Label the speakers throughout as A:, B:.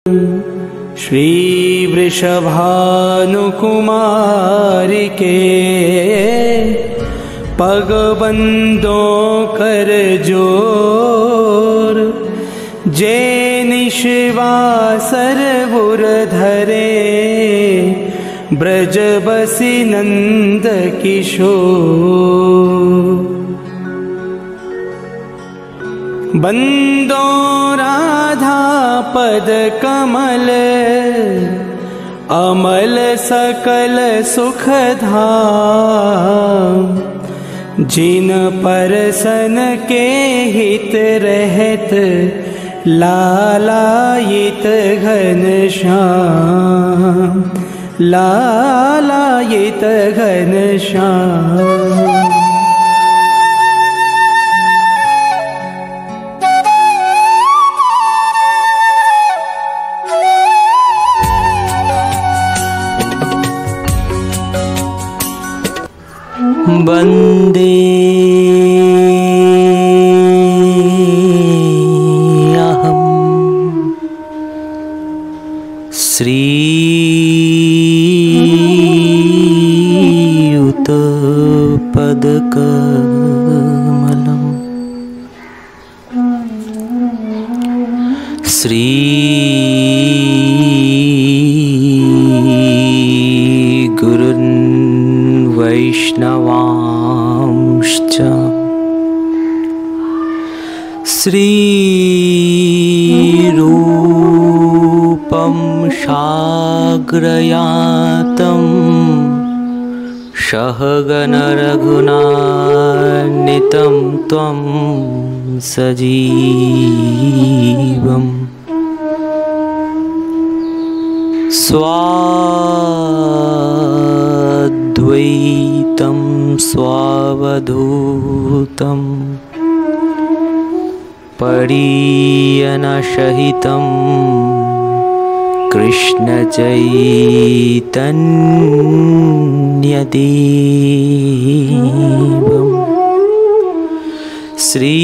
A: श्री वृषभानुकुमारी के पगबंदों कर जोर, जे निशिवासर बुर धरे ब्रज बसी नंद किशोर। बंदो राधा पद कमल, अमल सकल सुख धाम, जिन परसन के हित रहत लालायित घनश्याम, लालायित घनश्याम।
B: वंदे अहं श्रीयुत पदकमलं, श्री गुरुन् वैष्णवांश्च, श्रीरूपं साग्रजातं सहगण रघुनाथान्वितं त्वं सजीवम् स्वाद्वैतं स्वावधूतं परिजनसहितं कृष्णचैतन्यदेवं श्री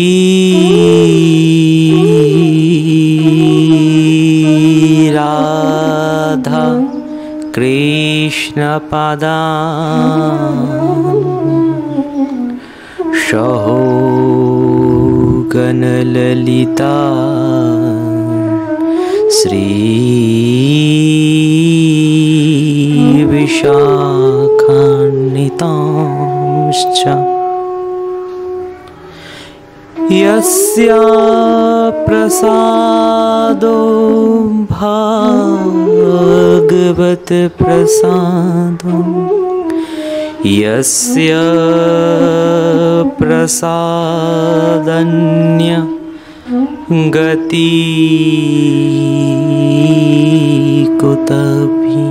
B: राधा कृष्ण पादान् सहो गणललिता श्री विशाखान्वितांश्च, यस्या प्रसादो भागवत प्रसादो, यस्य प्रसादन्य गति कुतभी,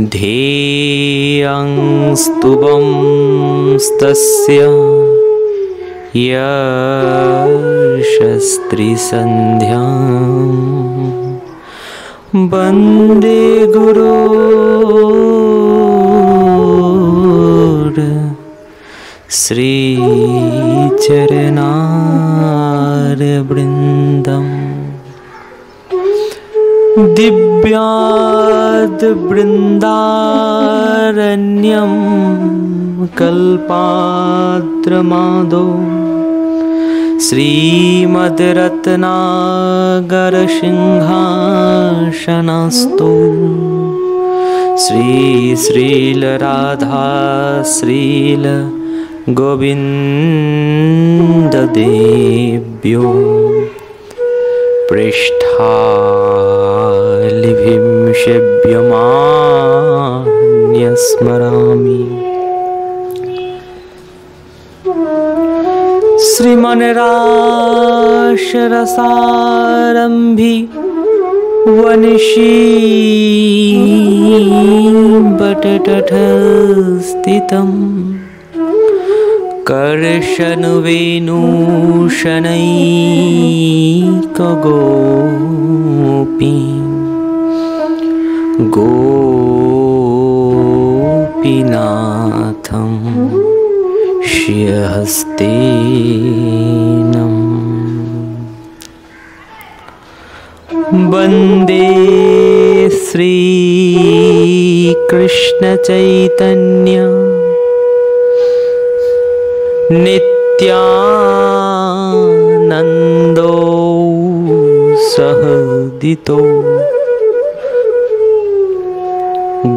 B: ध्येयं स्तुवंस्तस्य यशस्त्रिसन्ध्यां, वन्दे गुरोर् श्रीचरणारविन्दम्। दिव्याद्वृन्दारण्यं कल्पाद्रमादो, श्रीमद्रत्नागरसिंहासनस्थो, श्रीलराधा श्रील गोविन्ददेव्यो पृष्ठालिभिं सेव्यमान्यस्मरामि। श्रीमन्रासरसारम्भि वनिशी बटतटस्थितं, कर्शनुवेणुशनैकगोपी गोपीनाथं श्रीहस्तेनं वन्दे श्रीकृष्णचैतन्य नित्यानन्दो सहदितो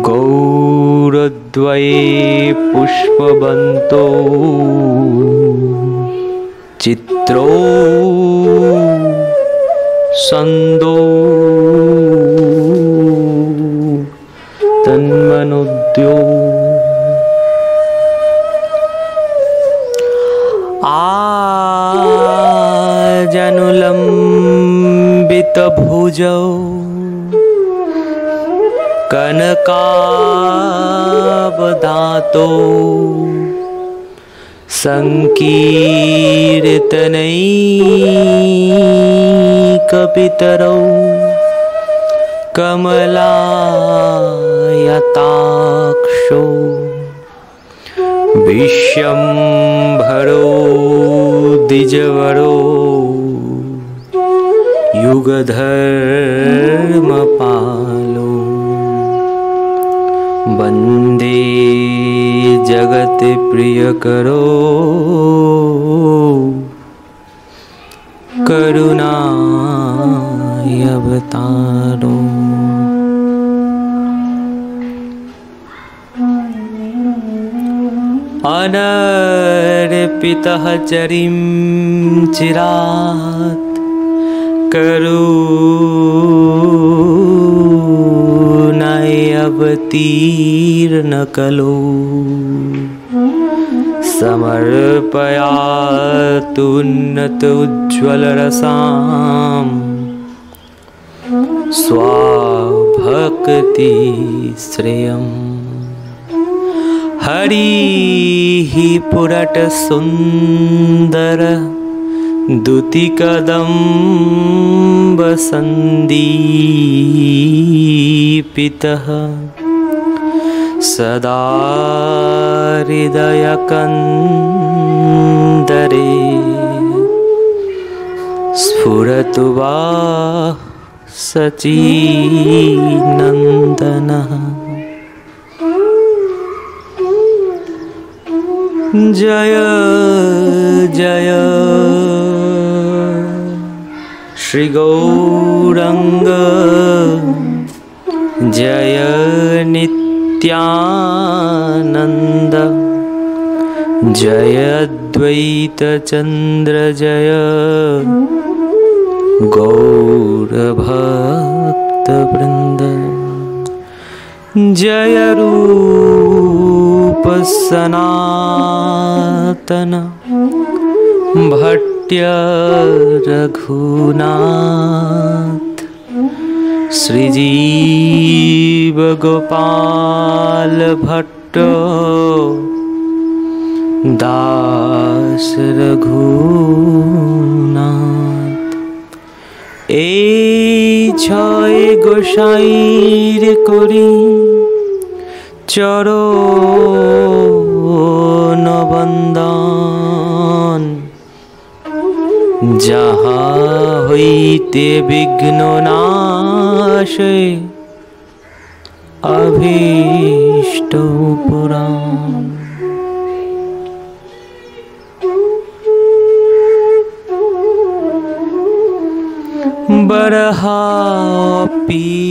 B: गौरद्वये पुष्पवन्तो चित्रो सन्दो तन्मनोद्यो आजनुलम्बितभुजौ कनकावदातो संकीर्तनैकपितरौ कमलायताक्षो विश्वम्भरो द्विजवरो युगधर्मपालो वन्दे जगत्प्रियकरो करुणावतारो अनर्पितः चरिं चिरात् करुणावतीर्णकलो समर्पयातुन्नत उज्ज्वलरसां स्वाभक्तिश्रियम् हरिः पुरटसुन्दर दुतिकदम्बसन्दीपितः सदा हृदयकन्दरे स्फुरतु वा सचीनन्दनः जय जय श्री गौरंग जय नित्यानंद जय अद्वैत चंद्र जय गौरभक्त वृंद जय रूप सनातन भट्ट रघुनाथ श्रीजीव गोपाल भट्ट दास रघुनाथ এই ছয় গোসাইর করি চরণ বন্দন যাহা হইতে বিঘ্ন নাশে অভীষ্ট পুরাণ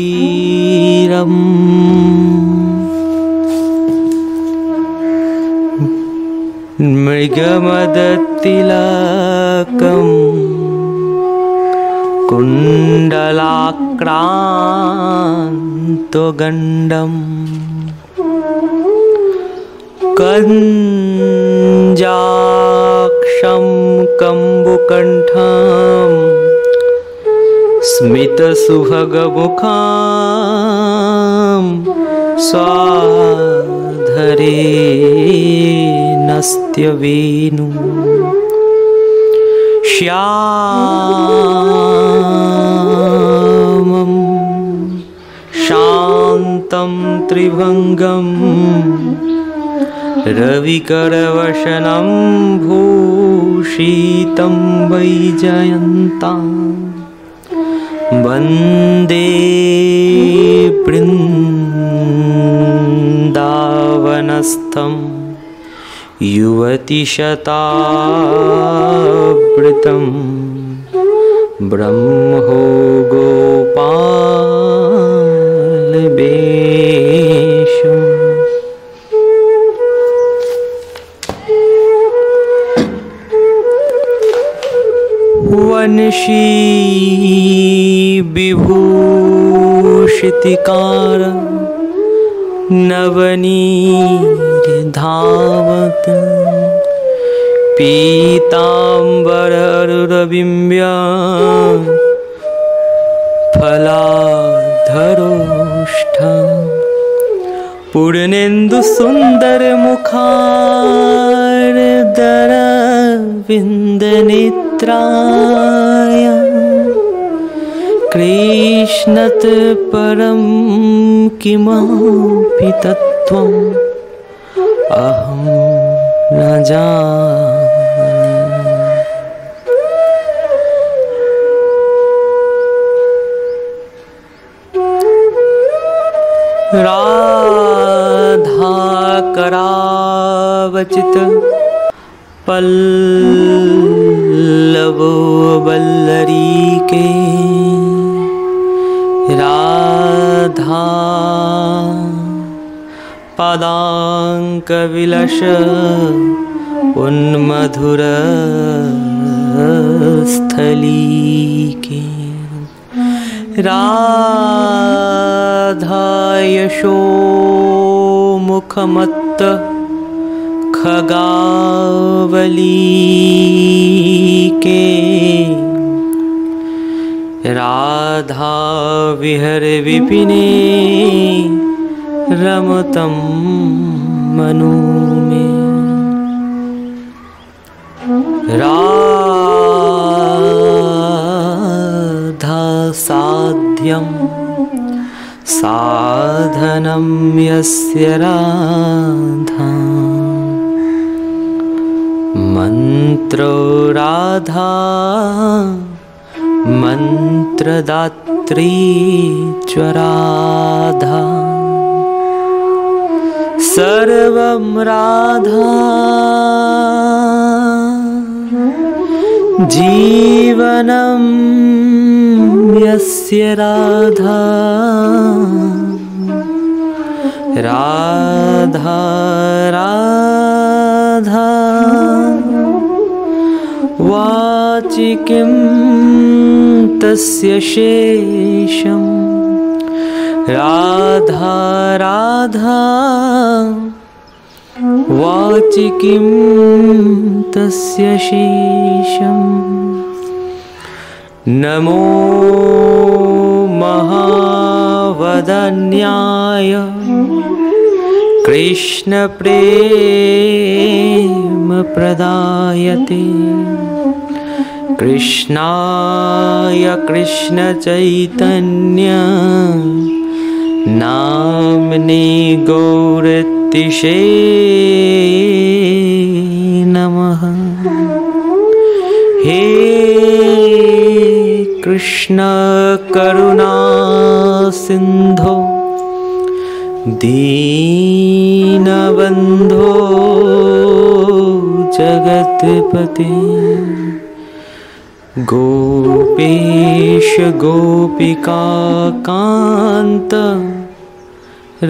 B: बरहापीरम मृगमदतिलकं कुण्डलाक्रान्तो गण्डं कञ्जाक्षं कम्बुकण्ठं स्मितसुभगमुखां स्वाधरे नस्त्यवेणु श्यामं शान्तं त्रिभङ्गं रविकरवशनं भूषितं वैजयन्तां वन्दे वृन्दावनस्थं युवतिशतावृतं ब्रह्मो गोपालवेषम्। वंशी विभूषितकार नवनीधावत पीताम्बररुरविम्ब्य फलाधरोष्ठ पूर्णेन्दुसुन्दरमुखारदरविन्दनेत्राय कृष्णत परं किमपि तत्त्वम् अहं न जाने। राधा करावचित पल्लवो वल्लरी के राधा पादांकविलस उन्मधुर स्थली के राधा यशोमुखमत्त खगावली के राधा विहर विपिने रमतं मनु में राधा साध्यं साधनं यस्य राधा मंत्रो राधा मंत्रदात्री च राधा सर्वं राधा जीवनं यस्य राधा राधा राधा वाचि किं तस्य शेषम् राधा राधा वाचि किं तस्य शेषम्। नमो महावदन्याय कृष्ण प्रेम प्रदायते कृष्णाय कृष्ण चैतन्य नाम्ने गौरतिशे नमः। हे कृष्ण करुणा सिंधो दीनबंधो जगत्पते गोपेश गोपिका कांत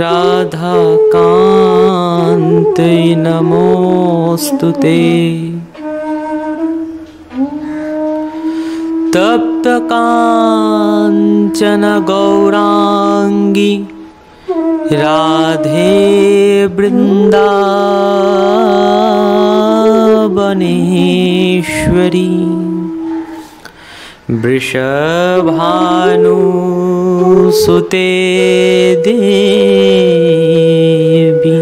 B: राधा कांत नमोस्तुते। तप्त कांचन गौरांगी राधे वृंदावनेश्वरी वृषभानुसुते देवी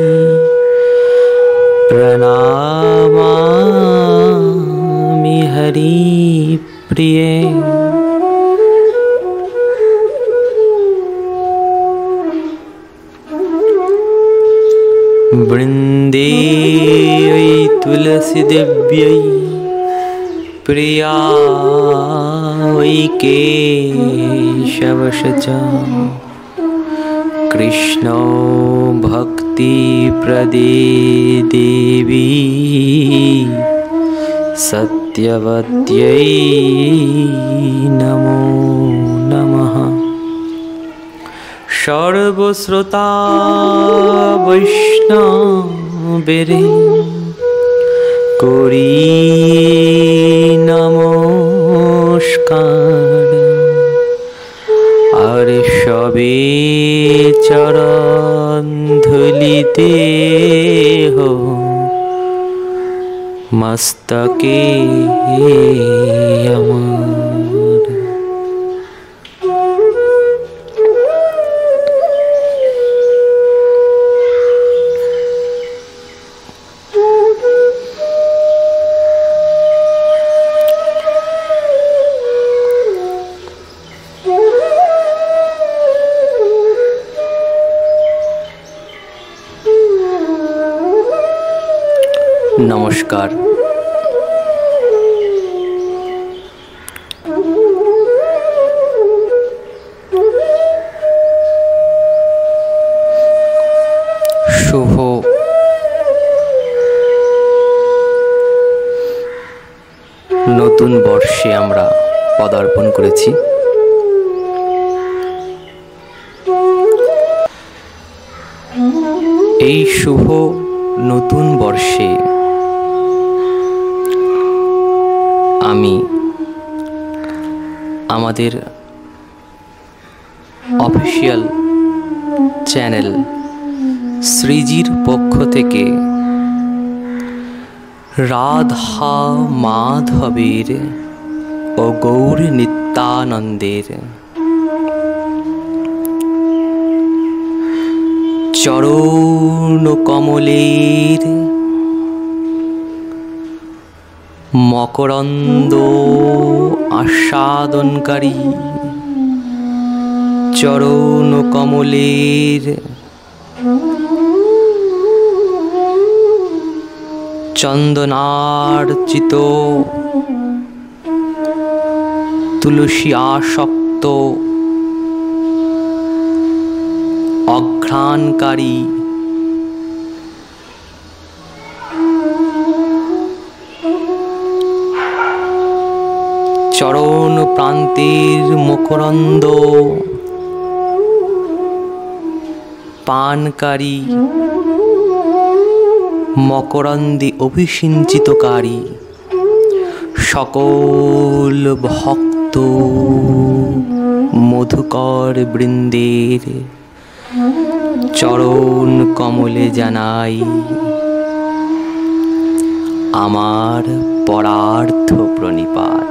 B: प्रणामामि हरिप्रिये। वृंदे तुलसी दिव्यै प्रियायै वै केशवश च कृष्णो भक्तिप्रदे देवी सत्यवत्यै नमो नमः। सर्वश्रोता वैष्णवेरे करि नमस्कार। आरे सबे चरण धुलिते हो मस्तके আমার। নমস্কার। শুভ নতুন বর্ষে আমরা পদার্পণ করেছি। এই শুভ নতুন বর্ষে আমি আমাদের অফিসিয়াল চ্যানেল শ্রীজির পক্ষ থেকে রাধা মাধবের ও গৌর নিত্যানন্দের চরণ কমলের মকরন্দ আস্বাদনকারী চরণ কমলের চন্দনার্চিত তুলসী আসক্ত অঘ্রাণকারী চরণ প্রান্তের মকরন্দ পানকারী মকরন্দে অভিসিঞ্চিতকারী সকল ভক্ত মধুকর বৃন্দের চরণ কমলে জানাই আমার পরার্থ প্রণিপাত।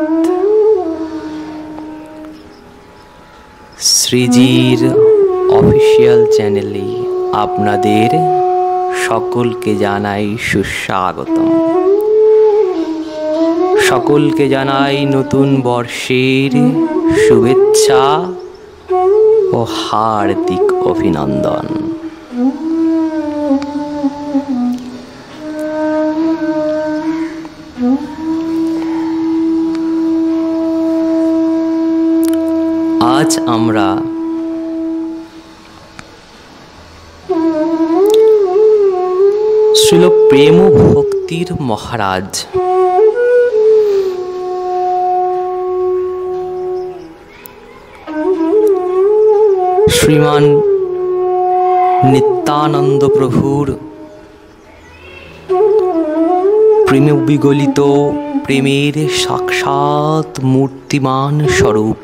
B: শ্রীজির অফিসিয়াল চ্যানেলে আপনাদের সকলকে জানাই সুস্বাগতম। সকলকে জানাই নতুন বর্ষের শুভেচ্ছা ও হার্দিক অভিনন্দন। আজ আমরা শ্রীল প্রেম ভক্তির মহারাজ শ্রীমান নিত্যানন্দ প্রভুর প্রেমে বিগলিত প্রেমের সাক্ষাৎ মূর্তিমান স্বরূপ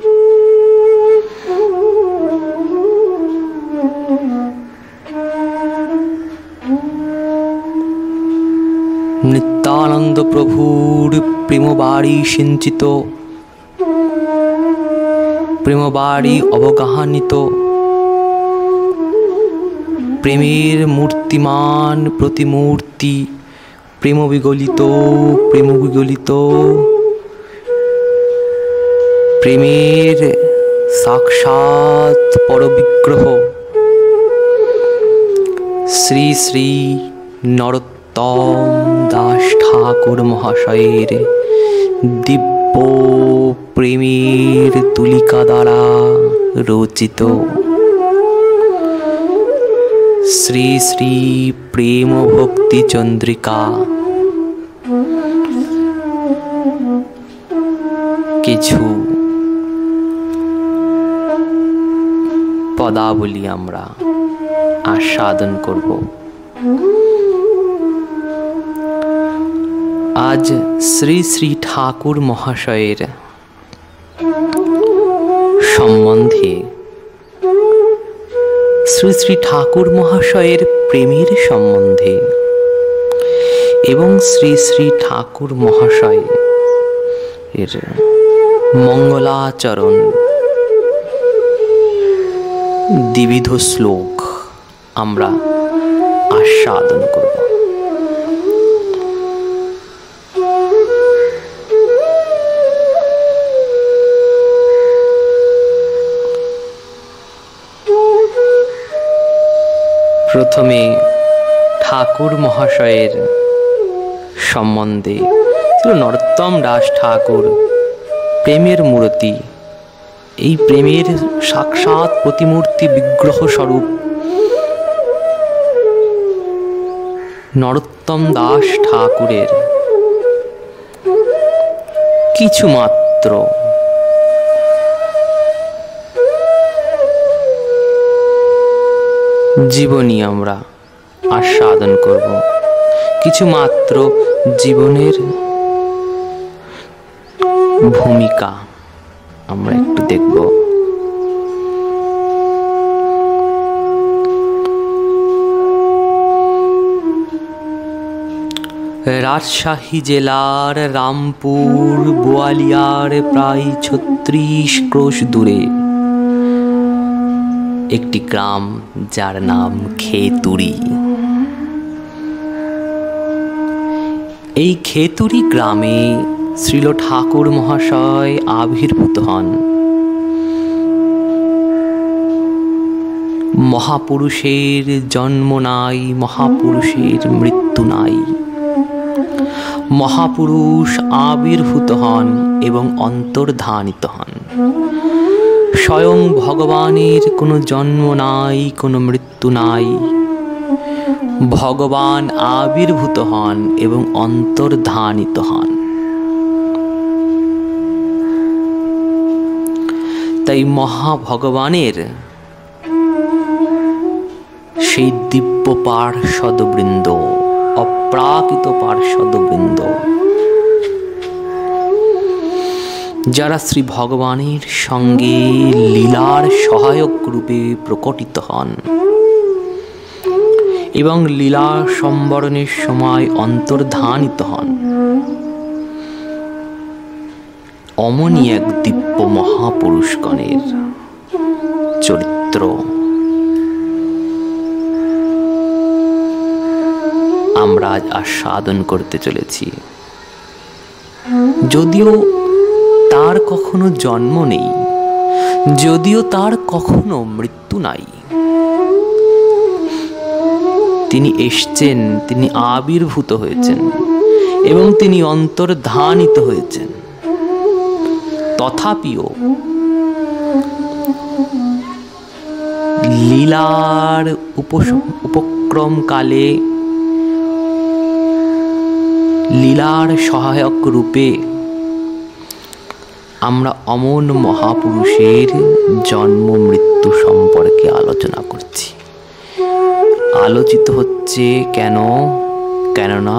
B: নিত্যানন্দ প্রভুর প্রেমবাড়ি সিঞ্চিত প্রেমবাড়ি অবগাহনিত প্রেমের মূর্তিমান প্রতিমূর্তি প্রেম বিগলিত প্রেমের সাক্ষাৎ পরবিগ্রহ শ্রী শ্রী নরোত্তম দাস ঠাকুর মহাশয়ের দিব্য প্রেমের তুলিকা দ্বারা রচিত শ্রী শ্রী প্রেম ভক্তি চন্দ্রিকা কিছু পদাবলী আমরা আস্বাদন করব। আজ শ্রী শ্রী ঠাকুর মহাশয়ের সম্বন্ধে, শ্রী শ্রী ঠাকুর মহাশয়ের প্রেমের সম্বন্ধে এবং শ্রী শ্রী ঠাকুর মহাশয় এর মঙ্গলাচরণ দ্বিবিধ শ্লোক আমরা আস্বাদন করব। প্রথমে ঠাকুর মহাশয়ের সম্বন্ধে। নরোত্তম দাস ঠাকুর প্রেমের মূর্তি, এই প্রেমের সাক্ষাৎ প্রতিমূর্তি বিগ্রহ স্বরূপ নরোত্তম দাস ঠাকুরের কিছু মাত্র জীবনী আমরা আস্বাদন করব। কিছু মাত্র জীবনের ভূমিকা আমরা একটু দেখব। রাজশাহী জেলার রামপুর বোয়ালিয়ার প্রায় 36 ক্রোশ দূরে একটি গ্রাম যার নাম খেতুরি। এই খেতুরি গ্রামে শ্রীল ঠাকুর মহাশয় আবির্ভূত হন। মহাপুরুষের জন্ম নাই, মহাপুরুষের মৃত্যু নাই। মহাপুরুষ আবির্ভূত হন এবং অন্তর্ধানিত হন। স্বয়ং ভগবানের কোনো জন্ম নাই, কোনো মৃত্যু নাই। ভগবান আবির্ভূত হন এবং অন্তর্ধানিত হন। তাই মহাভগবানের সেই দিব্য পার্ষদবৃন্দ, অপ্রাকৃত পার্ষদবৃন্দ, যারা শ্রী ভগবানের সঙ্গে লীলার সহায়ক রূপে প্রকটিত হন এবং লীলা সম্বরণের সময় অন্তর্ধানিত হন, অমনি এক দিব্য মহাপুরুষগণের চরিত্র আমরা আজ আস্বাদন করতে চলেছি। যদিও তার কখনো জন্ম নেই, যদিও তার কখনো মৃত্যু নাই, তিনি এসছেন, তিনি আবির্ভূত হয়েছেন এবং তিনি অন্তর্ধানিত হয়েছেন। তথাপিও লীলার উপক্রম কালে লীলার সহায়ক রূপে আমরা অমন মহাপুরুষের জন্ম মৃত্যু সম্পর্কে আলোচনা করছি। আলোচিত হচ্ছে কেন? কেননা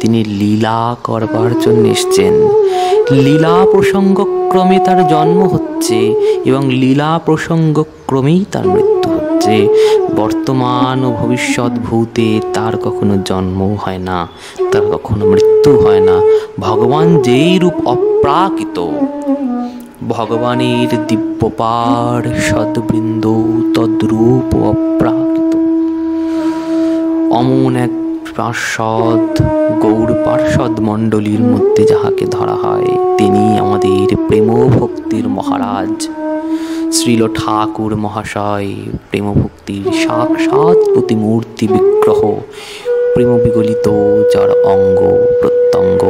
B: তিনি লীলা করবার জন্য এসছেন। লীলা প্রসঙ্গক্রমে তার জন্ম হচ্ছে এবং লীলা প্রসঙ্গক্রমেই তার মৃত্যু হচ্ছে। বর্তমান ও ভবিষ্যৎ ভূতে তার কখনো জন্ম হয় না, তার কখনো মৃত্যু হয় না। ভগবান যেই রূপ অপ্রাকৃত, ভগবানের দিব্য পার্ষদবৃন্দ তদ্রূপ অপ্রাকৃত। অমন এক পার্ষদ, গৌর পার্ষদ মণ্ডলীর মধ্যে যাহাকে ধরা হয়, তিনি আমাদের প্রেম ভক্তির মহারাজ শ্রীল ঠাকুর মহাশয়। প্রেম ভক্তির সাক্ষাৎ প্রতিমূর্তি বিগ্রহ, প্রেম বিগলিত যার অঙ্গ প্রত্যঙ্গ। প্রত্যঙ্গ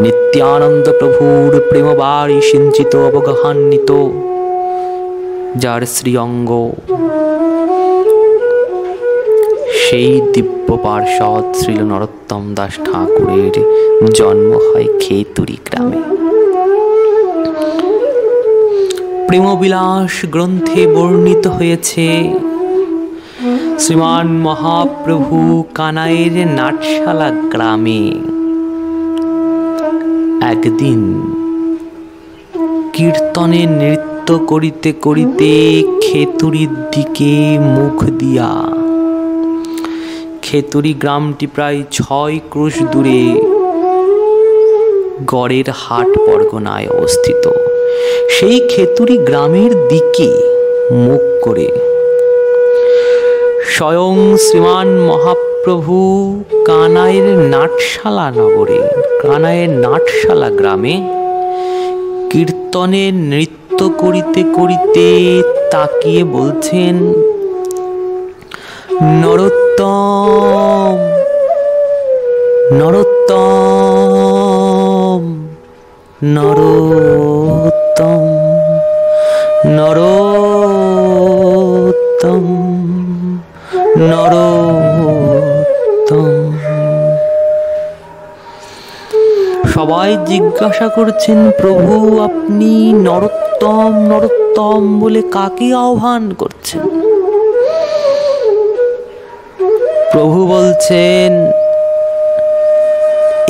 B: নিত্যানন্দ প্রভুর প্রেমবাড়ি সিঞ্চিত অবগাহান্বিত, যার শ্রীঅঙ্গ সেই দিব্য পার্ষদ শ্রীল নরোত্তম দাস ঠাকুরের জন্ম হয় খেতুরি গ্রামে। প্রেমবিলাস গ্রন্থে বর্ণিত হয়েছে শ্রীমান মহাপ্রভু কানাইয়ের নাটশালা গ্রামে একদিন কীর্তনে নৃত্য করিতে করিতে খেতুরির দিকে মুখ দিয়া, খেতুরি গ্রামটি প্রায় 6 ক্রোশ দূরে গড়ের হাট পরগনায় অবস্থিত, সেই খেতুরি গ্রামের দিকে মুখ করে স্বয়ং শ্রীমান মহাপ্রভু কানাইয়ের নাটশালা নগরে, কানাইয়ের নাটশালা গ্রামে কীর্তনে নৃত্য করিতে করিতে তাকিয়ে বলছেন, নরোত্তম নরোত্তম নরোত্তম নরোত্তম নরোত্তম। সবাই জিজ্ঞাসা করছেন, প্রভু আপনি নরোত্তম নরোত্তম বলে কাকে আহ্বান করছেন? প্রভু বলছেন,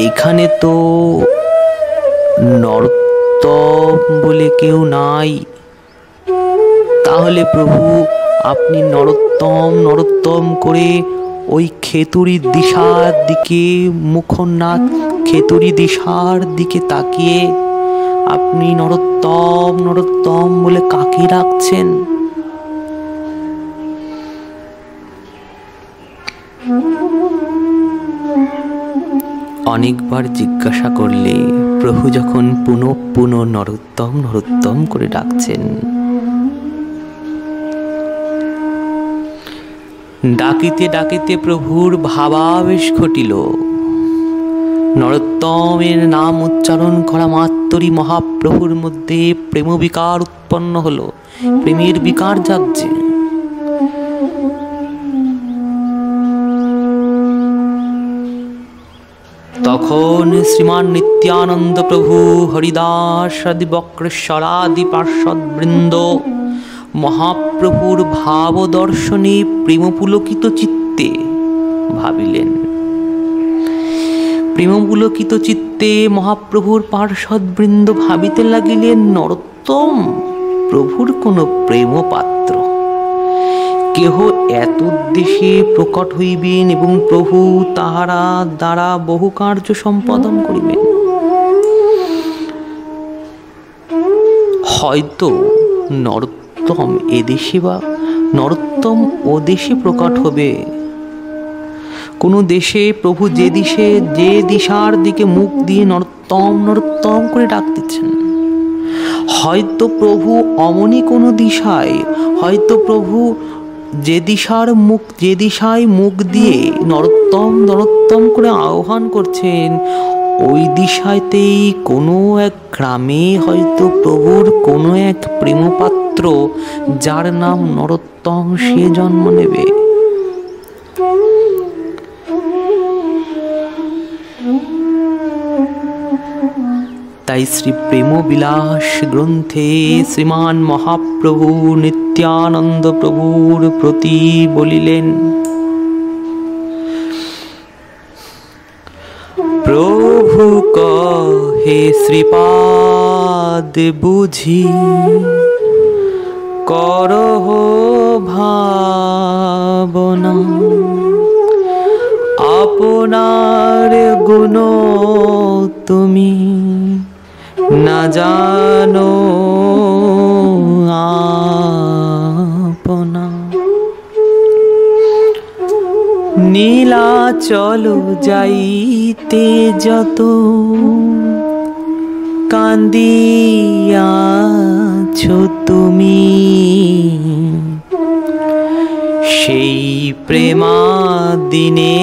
B: এখানে তো নরোত্তম বলে কেউ নাই, তাহলে প্রভু আপনি নরোত্তম নরোত্তম করে ওই খেতুরি দিশার দিকে মুখনাথ, খেতুরি দিশার দিকে তাকিয়ে আপনি নরোত্তম নরোত্তম বলে কাকে ডাকছেন? অনেকবার জিজ্ঞাসা করলে প্রভু যখন পুনঃ পুনঃ নরোত্তম নরোত্তম করে ডাকছেন, ডাকিতে ডাকিতে প্রভুর ভাবাবেশ ঘটিল। নরোত্তমের নাম উচ্চারণ করা মাত্রই মহাপ্রভুর মধ্যে প্রেম বিকার উৎপন্ন হলো, প্রেমের বিকার জাগছে। তখন শ্রীমান নিত্যানন্দ প্রভু, হরিদাস আদি বক্রেশ্বরাদি পার্ষদ বৃন্দ মহাপ্রভুর ভাব দর্শনে প্রেমপুলকিত চিত্তে ভাবিলেন। প্রেমপুলকিত চিত্তে মহাপ্রভুর পার্ষদ বৃন্দ ভাবিতে লাগিলেন, নরোত্তম প্রভুর কোন প্রেম পাত্র, কেহ এত উদ্দেশ্যে প্রকট হইবেন এবং প্রভু তাহারা দ্বারা বহু কার্য সম্পাদন করিবেন। হয়তো নরোত্তম এদেশে বা নরোত্তম ও দেশে প্রকট হবে। কোন দেশে প্রভু যে দিশার দিকে মুখ দিয়ে নরোত্তম নরোত্তম করে ডাকতেছেন, হয়তো প্রভু অমনি কোনো দিশায়, হয়তো প্রভু যে দিশায় মুখ দিয়ে নরোত্তম নরোত্তম করে আহ্বান করছেন, ওই দিশাতেই কোনো এক গ্রামে হয়তো প্রভুর কোনো এক প্রেমপাত্র যার নাম নরোত্তম সে জন্ম নেবে। তাই শ্রী প্রেমবিলাস গ্রন্থে শ্রীমান মহাপ্রভু নিত্যানন্দ প্রভুর প্রতি বলিলেন, প্রভু কহে শ্রীপাদ বুঝি করহ ভাবনা, আপনার গুণ তুমি না জানো আপনা। নীলাচল যাইতে যত কান্দিয়াছ তুমি, সেই প্রেমা দিনে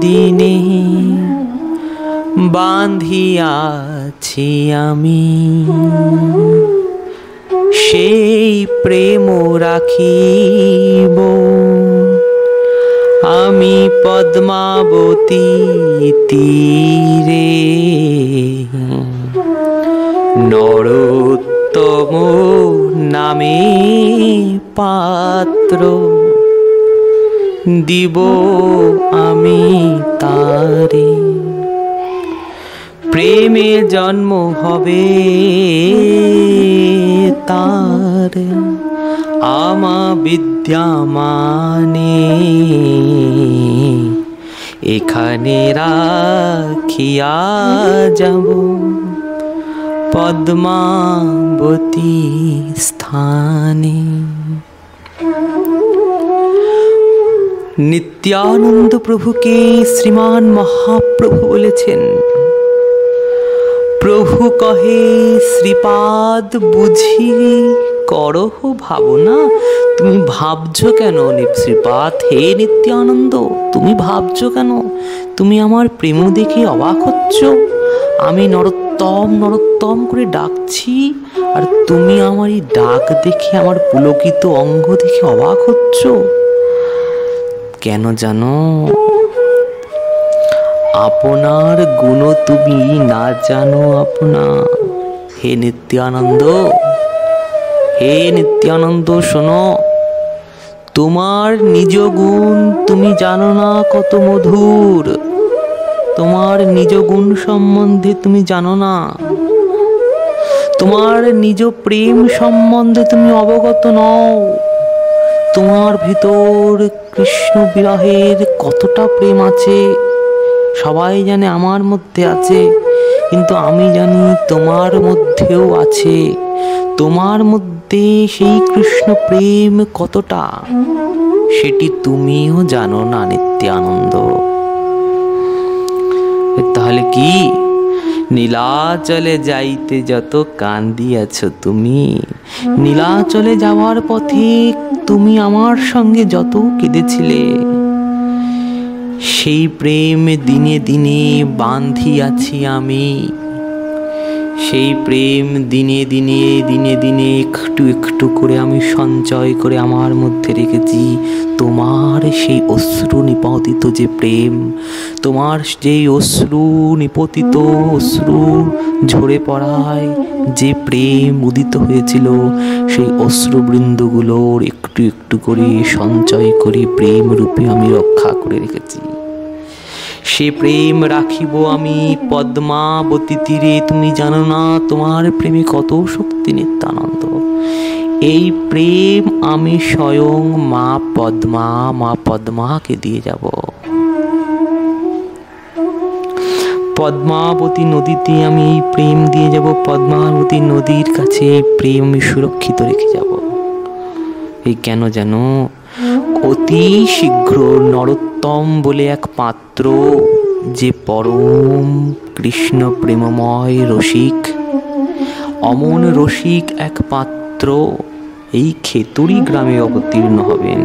B: দিনে বাঁধিয়াছি আমি, সেই প্রেম রাখিব আমি পদ্মাবতী তীরে। নরোত্তম নামে পাত্র দিব আমি তারে। প্রেমে জন্ম হবে তার আমা বিদ্যামানে, এখানে রাখিয়া যাব পদ্মাবতী স্থানে। নিত্যানন্দ প্রভুকে শ্রীমান মহাপ্রভু বলেছেন, প্রভু কহে শ্রীপাদ বুঝি করহ ভাবনা। তুমি ভাবছো কেন শ্রীপাদ? হে নিত্যানন্দ, তুমি ভাবছো কেন? তুমি আমার প্রেম দেখে অবাক হচ্ছ? আমি নরোত্তম নরোত্তম করে ডাকছি, আর তুমি আমার এই ডাক দেখে, আমার পুলকিত অঙ্গ দেখে অবাক হচ্ছ কেন জানো? আপনার গুণ তুমি না জানো আপনা। হে নিত্যানন্দ, হে নিত্যানন্দ শোনো, তোমার নিজ গুণ তুমি জানো না কত মধুর। তোমার নিজ গুণ সম্বন্ধে তুমি জানো না, তোমার নিজ প্রেম সম্বন্ধে তুমি অবগত নও। তোমার ভিতর কৃষ্ণ বিরহের কতটা প্রেম আছে সবাই জানে আমার মধ্যে আছে, কিন্তু আমি জানি তোমার মধ্যেও আছে। তোমার মধ্যে সেই কৃষ্ণ প্রেম কতটা সেটি তুমিও জানো না নিত্যানন্দ। তাহলে কি? নীলাচলে যাইতে যত কান্দিয়াছ তুমি, নীলাচলে যাওয়ার পথে তুমি আমার সঙ্গে যত কেঁদেছিলে, সেই প্রেম দিনে দিনে বাঁধিয়াছি আমি। সেই প্রেম দিনে দিনে দিনে দিনে একটু একটু করে আমি সঞ্চয় করে আমার মধ্যে রেখেছি। তোমার সেই অশ্রু নিপতিত যে প্রেম, তোমার যেই অশ্রু নিপতিত অশ্রু ঝরে পড়ায় যে প্রেম উদিত হয়েছিল, সেই অশ্রুবৃন্দগুলোর একটু একটু করে সঞ্চয় করে প্রেম রূপে আমি রক্ষা করে রেখেছি। সে প্রেম রাখিব আমি পদ্মাবতী তীরে। তুমি জানো না তোমার প্রেমে কত শক্তি নিত্যানন্দ। এই প্রেম আমি স্বয়ং মা পদ্মাকে দিয়ে যাব। পদ্মাবতী নদীতে আমি এই প্রেম দিয়ে যাব। পদ্মাবতী নদীর কাছে এই প্রেম আমি সুরক্ষিত রেখে যাব। এই কেন জানো? অতি শীঘ্র নরোত্তম বলে এক পাত্র, যে পরম কৃষ্ণ প্রেমময় রসিক, অমন রসিক এক পাত্র এই খেতুরি গ্রামে অবতীর্ণ হবেন।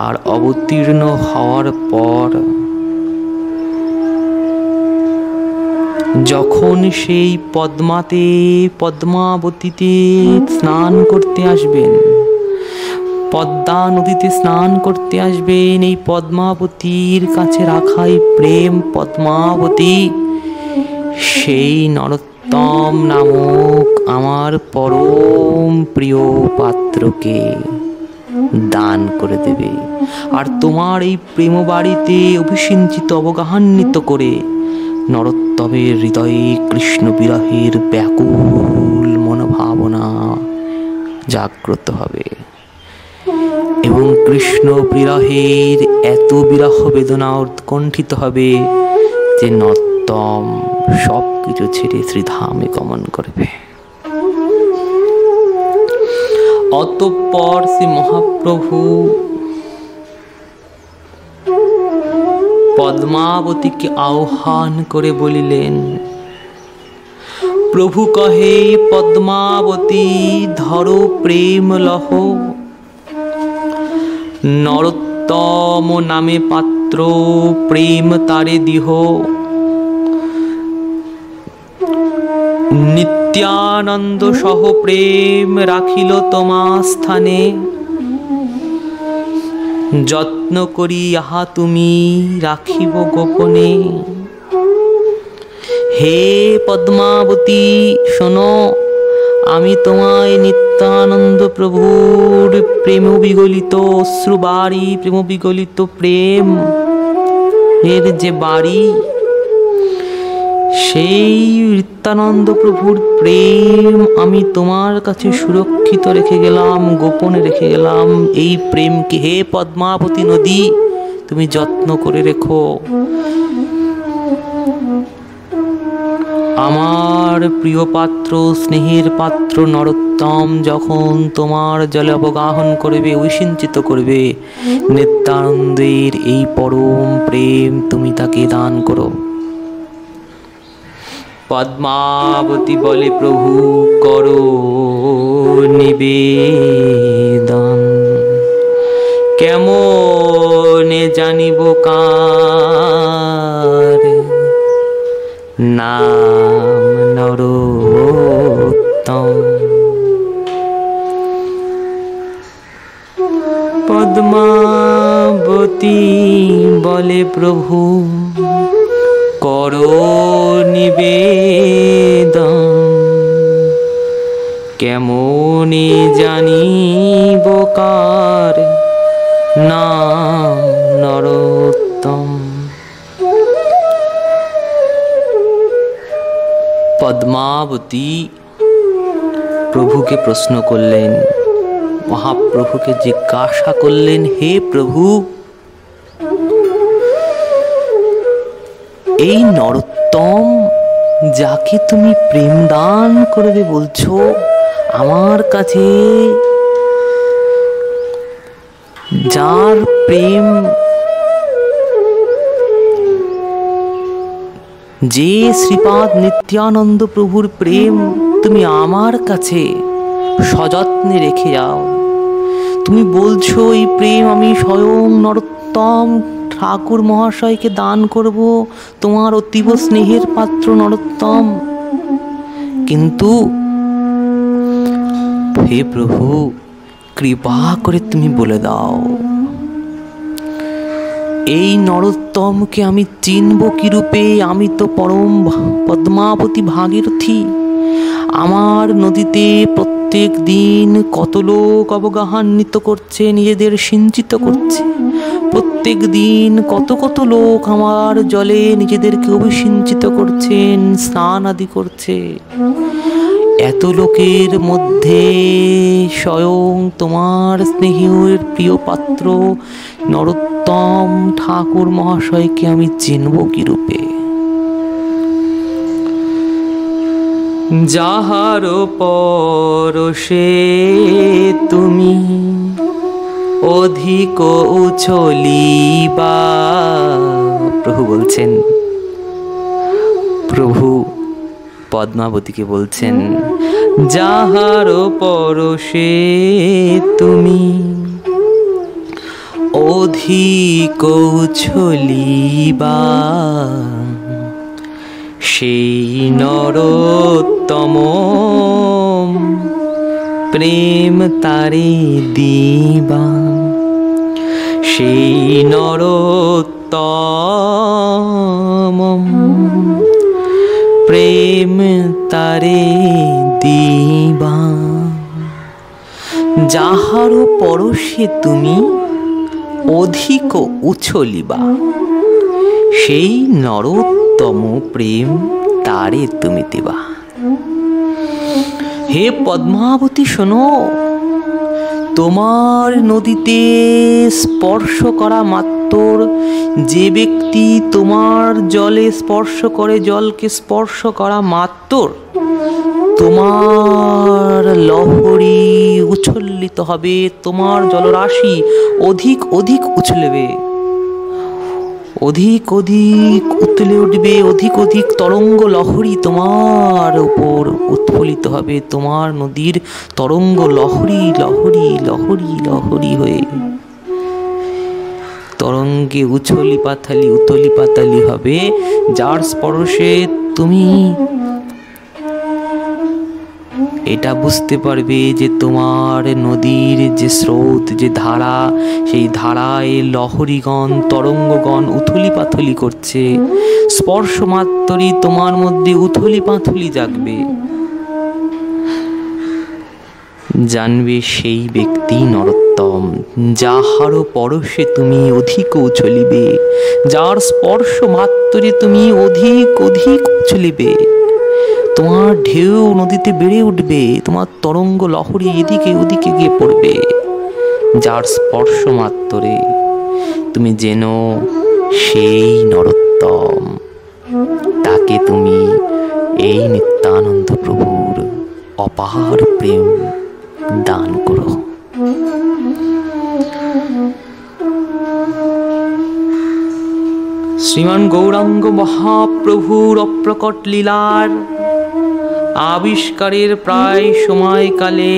B: আর অবতীর্ণ হওয়ার পর যখন সেই পদ্মাবতীতে স্নান করতে আসবেন, পদ্মা নদীতে স্নান করতে আসবেন, এই পদ্মাবতীর কাছে রাখাই প্রেম পদ্মাবতী সেই নরোত্তম নামক আমার পরম প্রিয় পাত্রকে দান করে দেবে। আর তোমার এই প্রেম বাড়িতে অভিসিঞ্চিত অবগাহান্বিত করে নরোত্তমের হৃদয়ে কৃষ্ণ বিরহের ব্যাকুল মনোভাবনা জাগ্রত হবে, এবং কৃষ্ণ বিরহের এত বিরহ বেদনা উৎকণ্ঠিত হবে যে নরোত্তম সব কিছু ছেড়ে শ্রীধামে গমন করবে। অতঃপর শ্রী মহাপ্রভু পদ্মাবতীকে আহ্বান করে বলিলেন, প্রভু কহে পদ্মাবতী ধরো প্রেম লহ, নরোত্তম নামে পাত্র প্রেম তারে দিহ। নিত্যানন্দ সহ প্রেম রাখিল তোমা স্থানে, যত্ন করি আহা তুমি রাখিব গোপনে। হে পদ্মাবতী শোনো, আমি তোমায় নিত্যানন্দ প্রভুর প্রেম বিগলিত অশ্রুবাড়ি, প্রেম বিগলিত প্রেম এর যে বাড়ি, সেই নিত্যানন্দ প্রভুর প্রেম আমি তোমার কাছে সুরক্ষিত রেখে গেলাম, গোপনে রেখে গেলাম। এই প্রেমকে হে পদ্মাবতী নদী তুমি যত্ন করে রেখো। আমার প্রিয় পাত্র, স্নেহের পাত্র নরোত্তম যখন তোমার জলে অবগাহন করবে, ঐসিঞ্চিত করবে, নিত্যানন্দের এই পরম প্রেম তুমি তাকে দান করো। পদ্মাবতী বলে, প্রভু করো নিবেদন, কেমনে জানিব কার নাম নরোত্তম। পদ্মাবতী বলে, প্রভু করো নিবেদন, কেমনে জানিব কার নাম নরোত্তম। পদ্মাবতী প্রভুকে প্রশ্ন করলেন, মহাপ্রভুকে জিজ্ঞাসা করলেন, হে প্রভু, এই নরোত্তম যাকে তুমি প্রেম দান করবে বলছো, আমার কাছে যার প্রেম, যে শ্রীপাদ নিত্যানন্দ প্রভুর প্রেম তুমি আমার কাছে সযত্নে রেখে যাও, তুমি বলছো এই প্রেম আমি স্বয়ং নরোত্তম ঠাকুর মহাশয়কে দান করব, তোমার অতীব স্নেহের পাত্র নরোত্তম। কিন্তু হে প্রভু, কৃপা করে তুমি বলে দাও, এই নরোত্তমকে আমি চিনব কি রূপে? আমি তো পরম পদ্মাবতী ভাগীরথী। আমার নদীতে প্রত্যেক দিন কত লোক অবগাহান্বিত করছে, নিজেদের সিঞ্চিত করছে। প্রত্যেক দিন কত কত লোক আমার জলে নিজেদেরকে অভিসিঞ্চিত করছেন, স্নান আদি করছে। এত লোকের মধ্যে স্বয়ং তোমার স্নেহের প্রিয় পাত্র নরোত্তম ঠাকুর মহাশয়কে আমি চিনব কি রূপে? যাহার পরশে তুমি অধিক উছলিবা, প্রভু বলছেন, প্রভু পদ্মাবতীকে বলছেন, যাহার পরশে তুমি অধিক উছলিবা, সেই নরোত্তম প্রেম তারে দিবা, সেই নরোত্তম প্রেম তারে দিবা। যাহার পরশে তুমি অধিক উছলিবা, সেই নরোত্তম প্রেম তারে তুমি দিবা। হে পদ্মাবতী শোনো, তোমার নদীতে স্পর্শ করা মাত্র, যে ব্যক্তি তোমার জলে স্পর্শ করে, জলকে স্পর্শ করা মাত্র তোমার লহরী উচ্ছ্বলিত হবে, তোমার জলরাশি অধিক অধিক উছলবে, অধিক অধিক উতলে উঠবে, অধিক অধিক তরঙ্গ লহরী তোমার উপর উৎফুল্লিত হবে। তোমার নদীর তরঙ্গ লহরী লহরী লহরী লহরী হয়ে তরঙ্গে উছলি পাথালি উতলি পাতালি হবে। যার স্পর্শে তুমি এটা বুঝতে পারবে যে তোমার নদীর যে স্রোত, যে ধারা, সেই ধারায় লহরীগণ, তরঙ্গগণ উথলি পাথলি করছে। স্পর্শ মাত্রই তোমার মধ্যে উথলি পাথলি জাগবে। জানবে সেই ব্যক্তি নরোত্তম, যাহারও পরশে তুমি অধিক উছলিবে, যার স্পর্শ মাত্রে তুমি অধিক অধিক উছলিবে। তোমার ঢেউ নদীতে বেড়ে উঠবে, তোমার তরঙ্গ লহরী এদিকে ওদিকে গিয়ে পড়বে। যার স্পর্শ মাত্রে তুমি যেন সেই নরোত্তম, তাকে তুমি এই নিত্যানন্দ প্রভুর অপার প্রেম দান করো। শ্রীমান গৌরাঙ্গ মহাপ্রভুর অপ্রকট লীলার আবিষ্কারের প্রায় সময়কালে,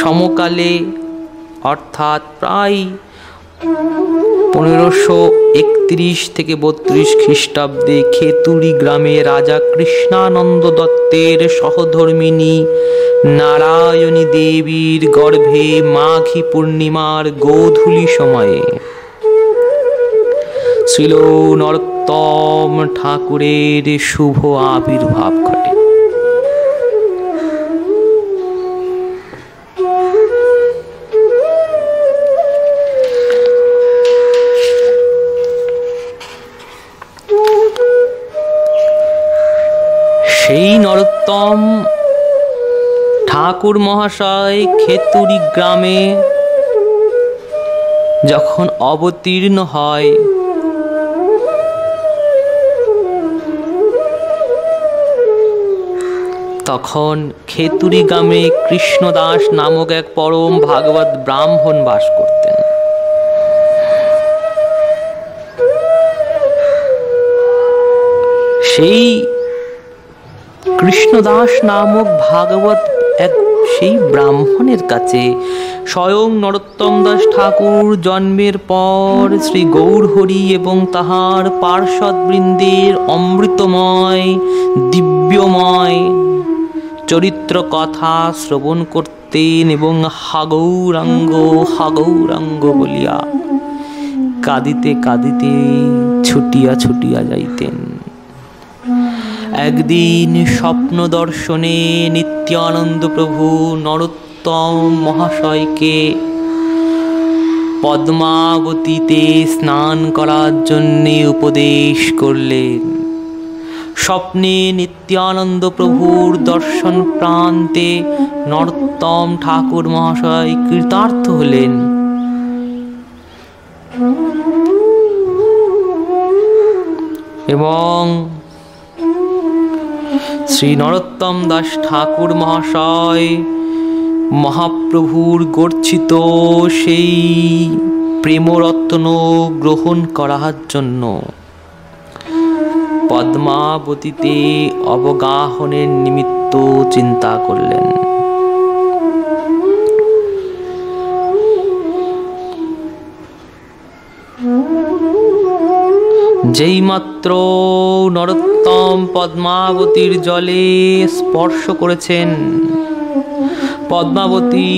B: সমকালে, অর্থাৎ প্রায় 1531 থেকে 32 খ্রিস্টাব্দে খেতুরি গ্রামে রাজা কৃষ্ণানন্দ দত্তের সহধর্মিণী নারায়ণী দেবীর গর্ভে মাঘী পূর্ণিমার গোধূলি সময়ে শ্রীল নরোত্তম ঠাকুরের শুভ আবির্ভাব ঘটে। সেই নরোত্তম ঠাকুর মহাশয় খেতুরি গ্রামে যখন অবতীর্ণ হয়, তখন খেতুরি গ্রামে কৃষ্ণদাস নামক এক পরম ভাগবত ব্রাহ্মণ বাস করতেন। সেই কৃষ্ণদাস নামক ভাগবত সেই ব্রাহ্মণের কাছে স্বয়ং নরোত্তম দাস ঠাকুর জন্মের পর শ্রী গৌরহরি এবং তাহার পার্ষদবৃন্দের অমৃতময় দিব্যময় চরিত্র কথা শ্রবণ করতেন এবং হাগৌরাঙ্গ হাগৌরাঙ্গ বলিয়া কাঁদিতে কাঁদিতে ছুটিয়া ছুটিয়া যাইতেন। একদিন স্বপ্ন দর্শনে নিত্যানন্দ প্রভু নরোত্তম মহাশয়কে পদ্মাবতীতে স্নান করার জন্যে উপদেশ করলেন। স্বপ্নে নিত্যানন্দ প্রভুর দর্শন প্রান্তে নরোত্তম ঠাকুর মহাশয় কৃতার্থ হলেন এবং শ্রী নরোত্তম দাস ঠাকুর মহাশয় মহাপ্রভুর গর্জিত সেই প্রেমরত্ন গ্রহণ করার জন্য পদ্মাবতীতে অবগাহনের নিমিত্ত চিন্তা করলেন। যেই মাত্র নরোত্তম পদ্মাবতীর জলে স্পর্শ করেছেন, পদ্মাবতী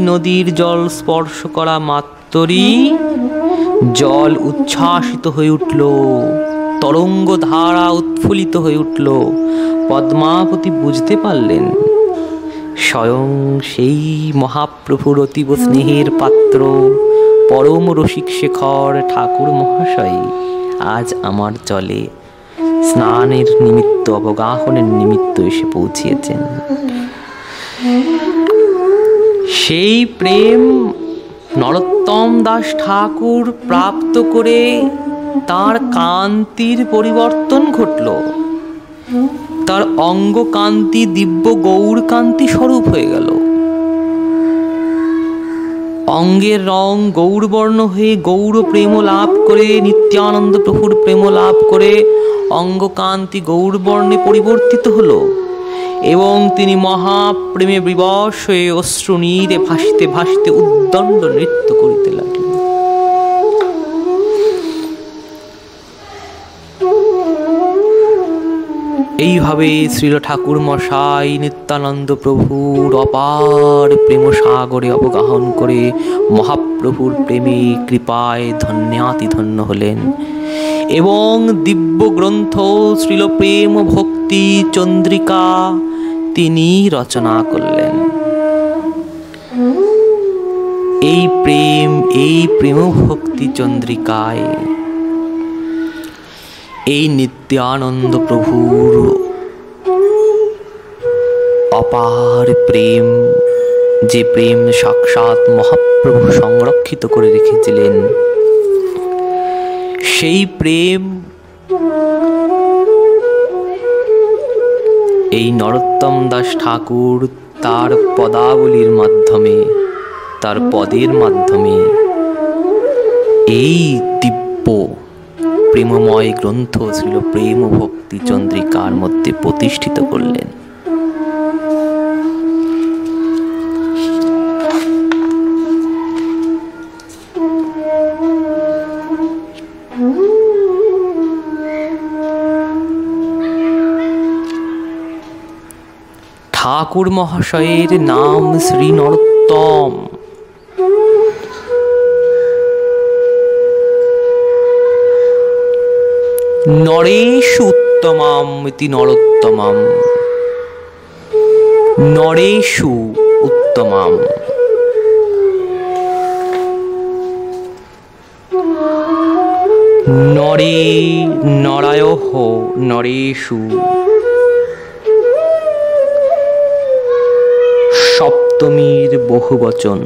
B: নদীর জল স্পর্শ করা মাত্রই জল উচ্ছ্বাসিত হয়ে উঠল, তরঙ্গ ধারা উৎফুল্লিত হয়ে উঠল। পদ্মাবতী বুঝতে পারলেন স্বয়ং সেই মহাপ্রভুর অতীব স্নেহের পাত্র পরম রসিক শেখর ঠাকুর মহাশয় আজ আমার জলে স্নানের নিমিত্ত অবগাহনের নিমিত্ত এসে পৌঁছিয়েছেন। সেই প্রেম নরোত্তম দাস ঠাকুর প্রাপ্ত করে তার কান্তির পরিবর্তন ঘটল। তার অঙ্গ কান্তি দিব্য গৌর কান্তি স্বরূপ হয়ে গেল। অঙ্গের রং গৌরবর্ণ হয়ে গৌর প্রেম লাভ করে, নিত্যানন্দ প্রভুর প্রেম লাভ করে অঙ্গকান্তি গৌরবর্ণে পরিবর্তিত হলো এবং তিনি মহাপ্রেমে বিবশ হয়ে অশ্রুনীরে ভাসিতে ভাসিতে উদ্দণ্ড নৃত্য করিতে লাগলেন। এইভাবে শ্রীল ঠাকুর মশাই নিত্যানন্দ প্রভুর অপার প্রেম সাগরে অবগাহন করে মহাপ্রভুর প্রেমে কৃপায় ধন্যাতি ধন্য হলেন এবং দিব্য গ্রন্থ শ্রীল প্রেম ভক্তি চন্দ্রিকা তিনি রচনা করলেন। এই প্রেম ভক্তি চন্দ্রিকায় এই নিত্যানন্দ প্রভুর অপার প্রেম, যে প্রেম সাক্ষাৎ মহাপ্রভু সংরক্ষিত করে রেখেছিলেন, সেই প্রেম এই নরোত্তম দাস ঠাকুর তার পদাবলীর মাধ্যমে, তার পদের মাধ্যমে এই দিব্য প্রেমময় গ্রন্থ শ্রীল প্রেম ভক্তি চন্দ্রিকার মধ্যে প্রতিষ্ঠিত করলেন। ঠাকুর মহাশয়ের নাম শ্রী নরোত্তম। নরেষু উত্তমাম ইতি নরোত্তমাম, নরেষু উত্তমাম। নরে নরায়ঃ নরেষু, সপ্তমীর বহুবচন।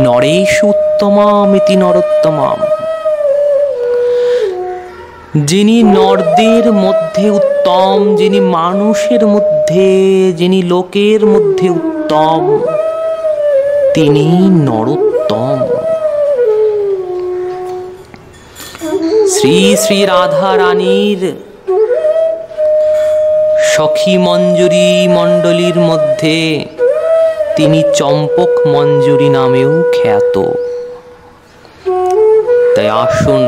B: নরেষু উত্তমাম ইতি নরোত্তমাম, যিনি নরদের মধ্যে উত্তম, যিনি মানুষের মধ্যে, যিনি লোকের মধ্যে উত্তম, তিনি নরোত্তম। শ্রী শ্রী রাধা রানীর সখী মঞ্জুরি মণ্ডলীর মধ্যে তিনি চম্পক মঞ্জুরি নামেও খ্যাত। তাই আসুন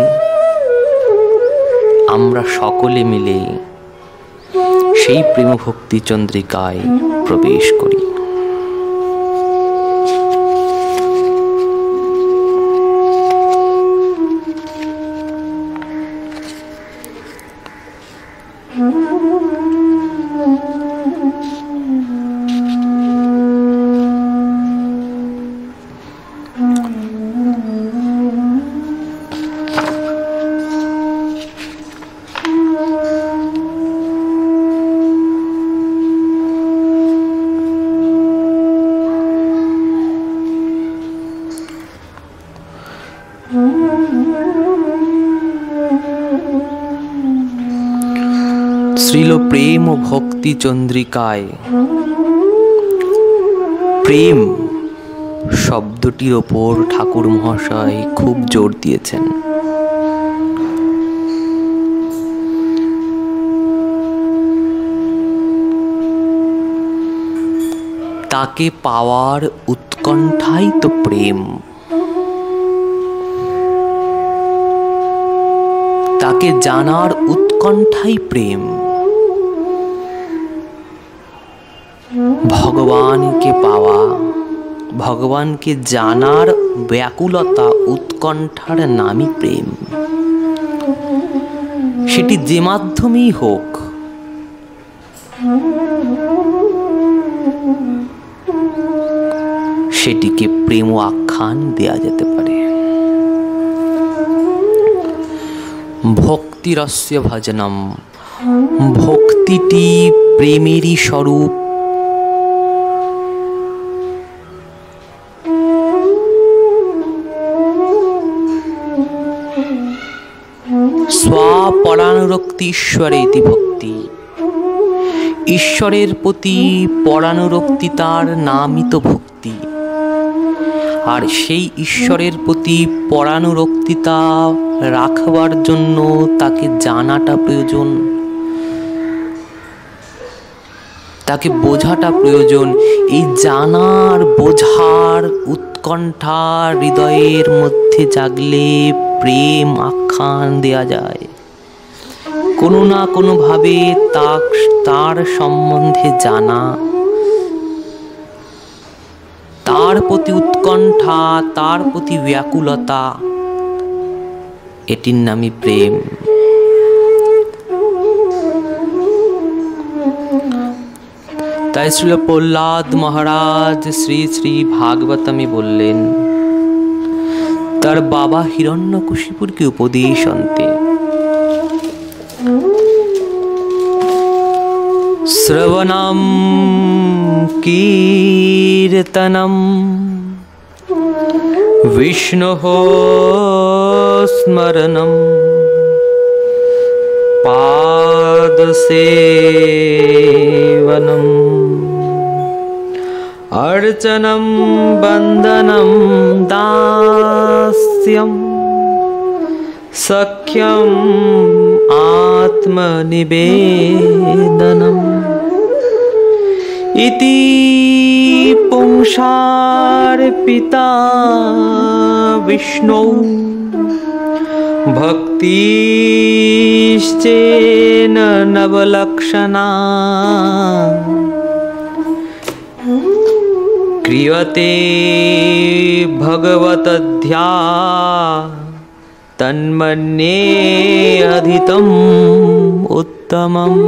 B: আমরা সকলে মিলে সেই প্রেম ভক্তি চন্দ্রিকায় প্রবেশ করি। শ্রীল প্রেম ও ভক্তি চন্দ্রিকায় প্রেম শব্দটির ওপর ঠাকুর মহাশয় খুব জোর দিয়েছেন। তাকে পাওয়ার উৎকণ্ঠাই তো প্রেম, তাকে জানার উৎকণ্ঠাই প্রেম। ভগবানকে পাওয়া, ভগবানকে জানার ব্যাকুলতা উৎকণ্ঠার নামই প্রেম। সেটি যে মাধ্যমেই হোক, সেটিকে প্রেম আখ্যান দেয়া যেতে পারে। ভক্তিরস্য ভজনম, ভক্তিটি প্রেমেরই স্বরূপ। স্বপরানুরক্তি ঈশ্বরে ইতি ভক্তি, ঈশ্বরের প্রতি পরানুরক্তি তার নামই তো ভক্তি। আর সেই ঈশ্বরের প্রতি পরানুরক্তিতা রাখবার জন্য তাকে জানাটা প্রয়োজন, তাকে বোঝাটা প্রয়োজন। এই জানার বোঝার উৎকণ্ঠা হৃদয়ের মধ্যে জাগলে প্রেম আখ্যান দেয়া যায়। কোনো না কোনোভাবে তার সম্বন্ধে জানা, তার প্রতি উৎকণ্ঠা, তার প্রতি ব্যাকুলতা, এটির নামই প্রেম। তাই শ্রীল প্রহ্লাদ মহারাজ শ্রী শ্রী ভাগবতমে বললেন তার বাবা হিরণ্যকশিপুরকে উপদেশ অন্তে, শ্রবণম কীর্তনম বিষ্ণোঃ স্মরণম পাদসেবনম अर्चनं बंदनं दास्यं सख्यं आत्मनिवेदनम् इति पुंसार्पिता विष्णु भक्तिश्चेन नवलक्षणा क्रियते भगवतध्या तन्मन्ये अधितम् उत्तमम्।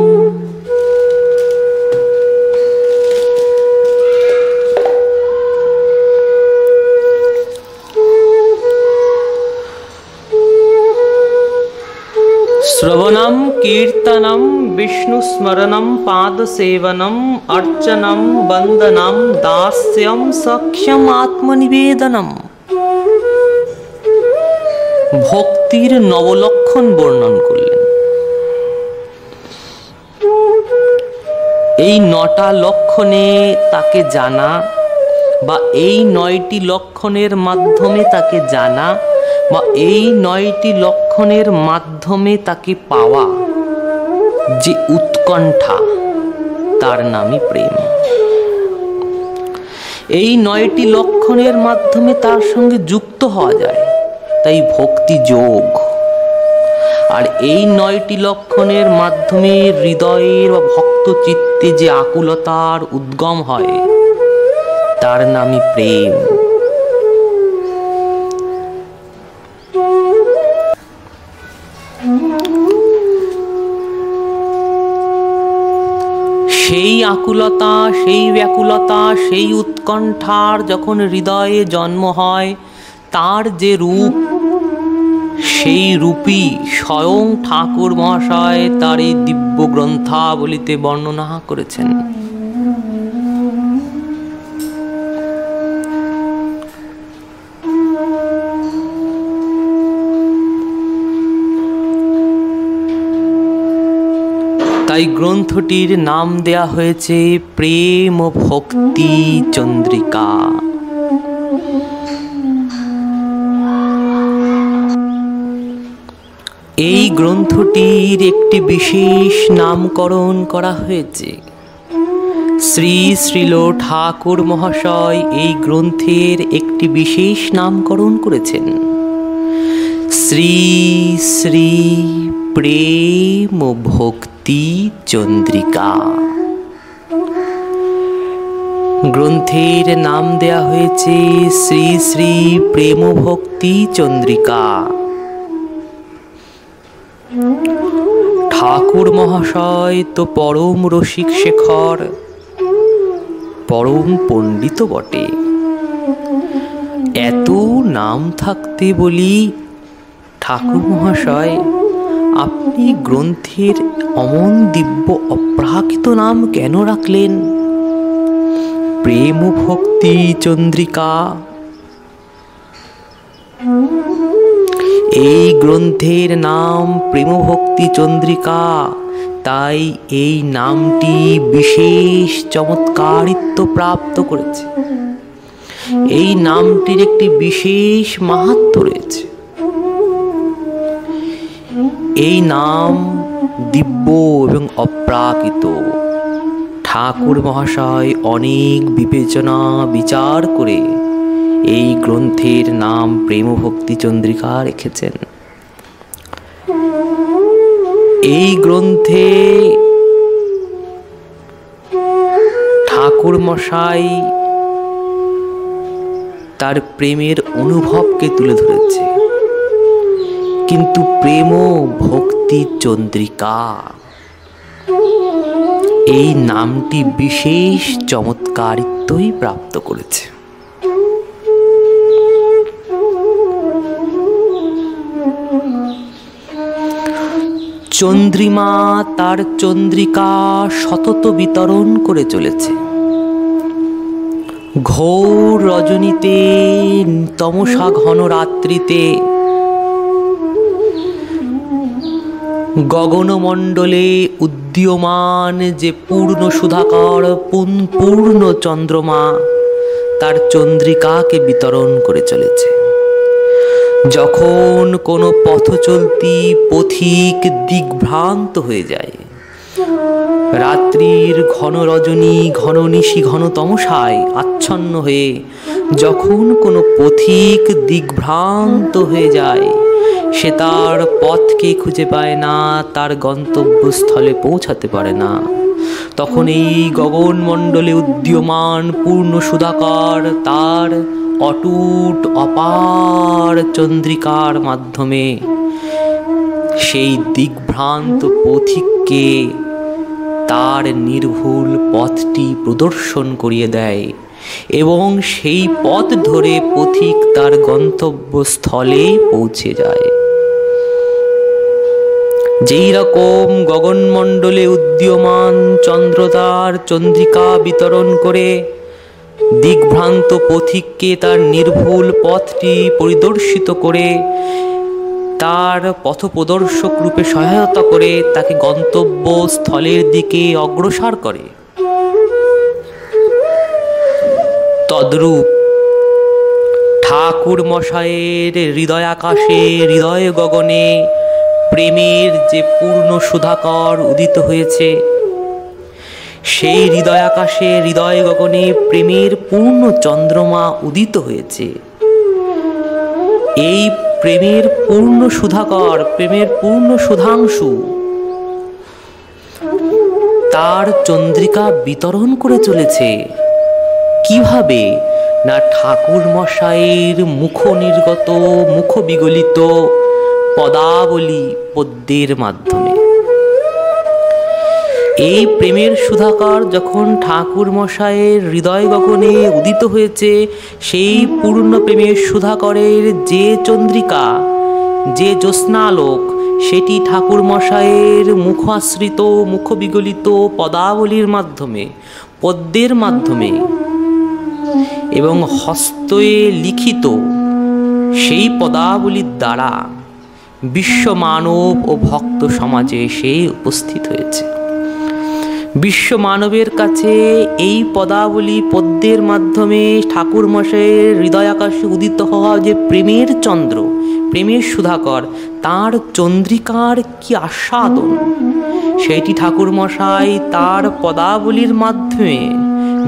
B: श्रवणं कीर्तनं विष्णुस्मरणं पादसेवनं अर्चनं वंदनं दास्यं सख्यम आत्मनिवेदनम। ভক্তির নবলক্ষণ বর্ণন করলেন। এই 9টা লক্ষণে তাকে জানা বা এই 9টি লক্ষণের মাধ্যমে তাকে জানা বা এই 9টি লক্ষণের মাধ্যমে তাকে পাওয়া যে উৎকণ্ঠা, তার নামই প্রেম। এই 9টি লক্ষণের মাধ্যমে তার সঙ্গে যুক্ত হওয়া যায়, তাই ভক্তি যোগ। আর এই 9টি লক্ষণের মাধ্যমে হৃদয়ের বা ভক্ত চিত্তে যে আকুলতার উদ্গম হয়, তার নামই প্রেম। সেই আকুলতা, সেই ব্যাকুলতা, সেই উৎকণ্ঠার যখন হৃদয়ে জন্ম হয়, তার যে রূপ, সেই রূপী স্বয়ং ঠাকুর মহাশয় তার এই দিব্য গ্রন্থাবলিতে বর্ণনা করেছেন। তাই গ্রন্থটির নাম দেয়া হয়েছে প্রেম ও ভক্তি চন্দ্রিকা। এই গ্রন্থটির একটি বিশেষ নামকরণ করা হয়েছে। শ্রী শ্রীল ঠাকুর মহাশয় এই গ্রন্থের একটি বিশেষ নামকরণ করেছেন, শ্রী শ্রী প্রেম ও ভক্তি চন্দ্রিকা। গ্রন্থের নাম দেয়া হয়েছে শ্রী শ্রী প্রেম ও ভক্তি চন্দ্রিকা। ঠাকুর মহাশয় তো পরম রসিক শেখর, পরম পণ্ডিত বটে। এত নাম থাকতে বলি, ঠাকুর মহাশয় আপনি গ্রন্থের অমন দিব্য অপ্রাকৃত নাম কেন রাখলেন প্রেম ও ভক্তি চন্দ্রিকা? এই গ্রন্থের নাম প্রেম ভক্তি চন্দ্রিকা, তাই এই নামটি বিশেষ চমৎকারিত্ব প্রাপ্ত করেছে। এই নামটির একটি বিশেষ মাহাত্ম্য রয়েছে। এই নাম দিব্য এবং অপ্রাকৃত। ঠাকুর মহাশয় অনেক বিবেচনা বিচার করে এই গ্রন্থের নাম প্রেম ভক্তি চন্দ্রিকা রেখেছেন। এই গ্রন্থে ঠাকুর মশাই তার প্রেমের অনুভবকে তুলে ধরেছে, কিন্তু প্রেম ও ভক্তি চন্দ্রিকা এই নামটি বিশেষ চমৎকারিত্বই প্রাপ্ত করেছে। চন্দ্রিমা তার চন্দ্রিকা সতত বিতরণ করে চলেছে। ঘোর রজনীতে, তমসা ঘন রাত্রিতে, গগনমণ্ডলে উদীয়মান যে পূর্ণ সুধাকর পূর্ণ চন্দ্রমা তার চন্দ্রিকাকে বিতরণ করে চলেছে। যখন কোনো পথচলতি পথিক দিগ্ভ্রান্ত হয়ে যায়, রাত্রির ঘন রজনী, ঘন নিশি, ঘন তমসায় আচ্ছন্ন হয়ে যখন কোনো পথিক দিগ্ভ্রান্ত হয়ে যায়, সে তার পথকে খুঁজে পায় না, তার গন্তব্যস্থলে পৌঁছাতে পারে না, তখন এই গগনমণ্ডলে উদীয়মান পূর্ণ সুধাকর তার অটুট অপার চন্দ্রিকার মাধ্যমে সেই দিগ্ভ্রান্ত পথিককে তার নির্ভুল পথটি প্রদর্শন করিয়ে দেয় এবং সেই পথ ধরে পথিক তার গন্তব্যস্থলে পৌঁছে যায়। যেই রকম গগনমণ্ডলে উদীয়মান চন্দ্র তার চন্দ্রিকা বিতরণ করে দিগ্ভ্রান্ত পথিককে তার নির্ভুল পথটি পরিদর্শিত করে তার পথপ্রদর্শক রূপে সহায়তা করে তাকে গন্তব্য স্থলের দিকে অগ্রসর করে, তদ্রূপ ঠাকুর মশায়ের হৃদয় আকাশে, হৃদয় গগনে প্রেমের যে পূর্ণ সুধাকর উদিত হয়েছে, সেই হৃদয় আকাশে, হৃদয় গগনে প্রেমের পূর্ণ চন্দ্রমা উদিত হয়েছে। এই প্রেমের পূর্ণ সুধাকর, প্রেমের পূর্ণ সুধাংশু তার চন্দ্রিকা বিতরণ করে চলেছে। কিভাবে না ঠাকুর মশাইয়ের মুখ নির্গত, মুখ বিগলিত পদাবলী পদ্যের মাধ্যমে। এই প্রেমের সুধাকর যখন ঠাকুর মশাইয়ের হৃদয় গগনে উদিত হয়েছে, সেই পূর্ণ প্রেমের সুধাকরের যে চন্দ্রিকা, যে জ্যোৎস্নালোক, সেটি ঠাকুর মশাইয়ের মুখ আশ্রিত, মুখ বিগলিত পদাবলীর মাধ্যমে, পদ্যের মাধ্যমে এবং হস্তে লিখিত সেই পদাবলীর দ্বারা বিশ্ব মানব ও ভক্ত সমাজে সে উপস্থিত হয়েছে। বিশ্ব মানবের কাছে এই পদাবলী পদ্যের মাধ্যমে ঠাকুর মশাইয়ের হৃদয় আকাশে উদিত হওয়া যে প্রেমের চন্দ্র, প্রেমের সুধাকর, তার চন্দ্রিকার কি আস্বাদন, সেইটি ঠাকুর মশাই তার পদাবলীর মাধ্যমে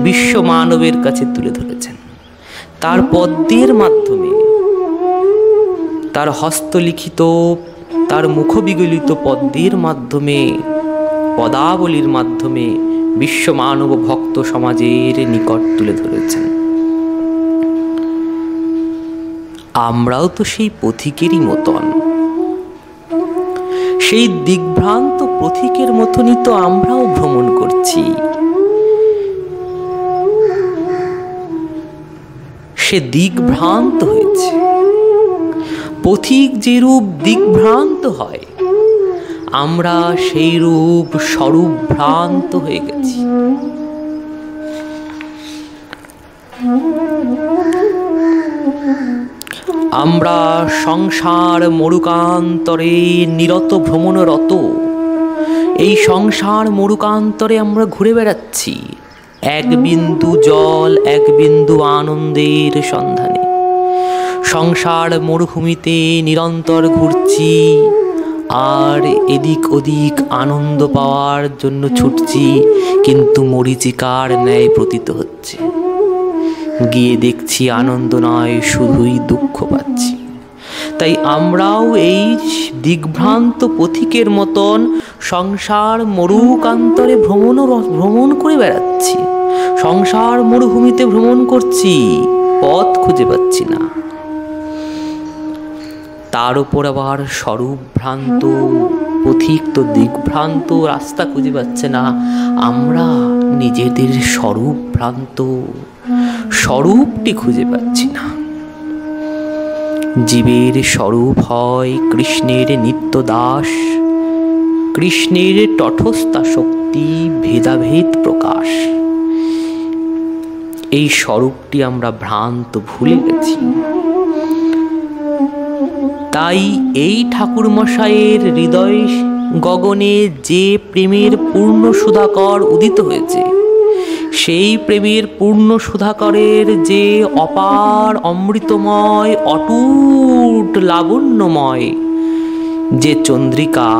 B: বিশ্ব মানবের কাছে তুলে ধরেছেন। তার পদ্যের মাধ্যমে, তার হস্তলিখিত, তার মুখবিগলিত পদ্যের মাধ্যমে, পদাবলীর মাধ্যমে বিশ্ব মানব ভক্ত সমাজের নিকট তুলে ধরেছেন। আমরাও তো সেই পথিকেরই মতন, সেই দিগ্ভ্রান্ত পথিকের মতনই তো আমরাও ভ্রমণ করছি। সে দিগ্ভ্রান্ত হয়েছে। পথিক যেরূপ দিগ্ভ্রান্ত হয়, আমরা সেই রূপ স্বরূপ ভ্রান্ত হয়ে গেছি। আমরা সংসার মরুকান্তরে নিরত ভ্রমণরত। এই সংসার মরুকান্তরে আমরা ঘুরে বেড়াচ্ছি এক বিন্দু জল, এক বিন্দু আনন্দের সন্ধানে। সংসার মরুভূমিতে নিরন্তর ঘুরছি আর এদিক ওদিক আনন্দ পাওয়ার জন্য ছুটছি, কিন্তু মরীচিকার ন্যায় প্রতীত হচ্ছে। গিয়ে দেখছি আনন্দ নয়, শুধুই দুঃখ পাচ্ছি। তাই আমরাও এই দিগ্ভ্রান্ত পথিকের মতন সংসার মরুকান্তরে ভ্রমণ করে বেড়াচ্ছি, সংসার মরুভূমিতে ভ্রমণ করছি, পথ খুঁজে পাচ্ছি না। তার উপর আবার স্বরূপ ভ্রান্ত পথিক তো দিগ্ভ্রান্ত, রাস্তা খুঁজে পাচ্ছে না। আমরা নিজেদের স্বরূপ ভ্রান্ত, স্বরূপটি খুঁজে পাচ্ছি না। জীবের স্বরূপ হয় কৃষ্ণের নিত্য দাস, কৃষ্ণের তটস্থা শক্তি, ভেদাভেদ প্রকাশ। এই স্বরূপটি আমরা ভ্রান্ত, ভুলে গেছি। তাই এই ঠাকুরমশাইয়ের হৃদয় গগনে যে প্রেমের পূর্ণ সুধাকর উদিত হয়েছে, সেই প্রেমের পূর্ণ সুধাকরের যে অপার অমৃতময় অটুট লাবণ্যময় যে চন্দ্রিকা,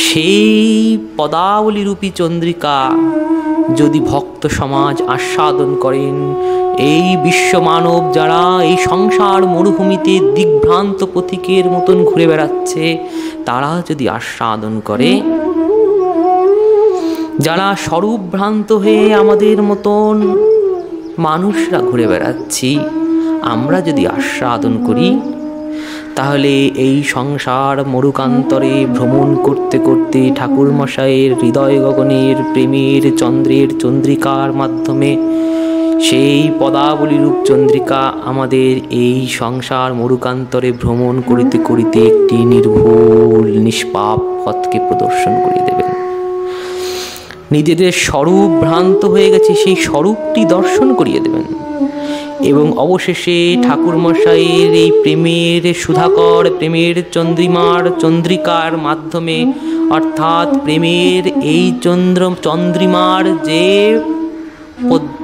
B: সেই পদাবলীরূপী চন্দ্রিকা যদি ভক্ত সমাজ আস্বাদন করেন, এই বিশ্বমানব যারা এই সংসার মরুভূমিতে দিগ্ভ্রান্ত পথিকের মতন ঘুরে বেড়াচ্ছে, তারা যদি আস্বাদন করে, যারা স্বরূপ ভ্রান্ত হয়ে আমাদের মতন মানুষরা ঘুরে বেড়াচ্ছি, আমরা যদি আস্বাদন করি, তাহলে এই সংসার মরুকান্তরে ভ্রমণ করতে করতে ঠাকুরমশাইয়ের হৃদয় গগনের প্রেমের চন্দ্রের চন্দ্রিকার মাধ্যমে সেই পদাবলীরূপ চন্দ্রিকা আমাদের এই সংসার মরুকান্তরে ভ্রমণ করিতে করিতে একটি নির্ভুল নিষ্পাপ পথকে প্রদর্শন করে দেবেন। নিজেদের স্বরূপ ভ্রান্ত হয়ে গেছে, সেই স্বরূপটি দর্শন করিয়ে দেবেন এবং অবশেষে ঠাকুরমশাইয়ের এই প্রেমের সুধাকর, প্রেমের চন্দ্রিকার মাধ্যমে, অর্থাৎ প্রেমের এই চন্দ্রিমার যে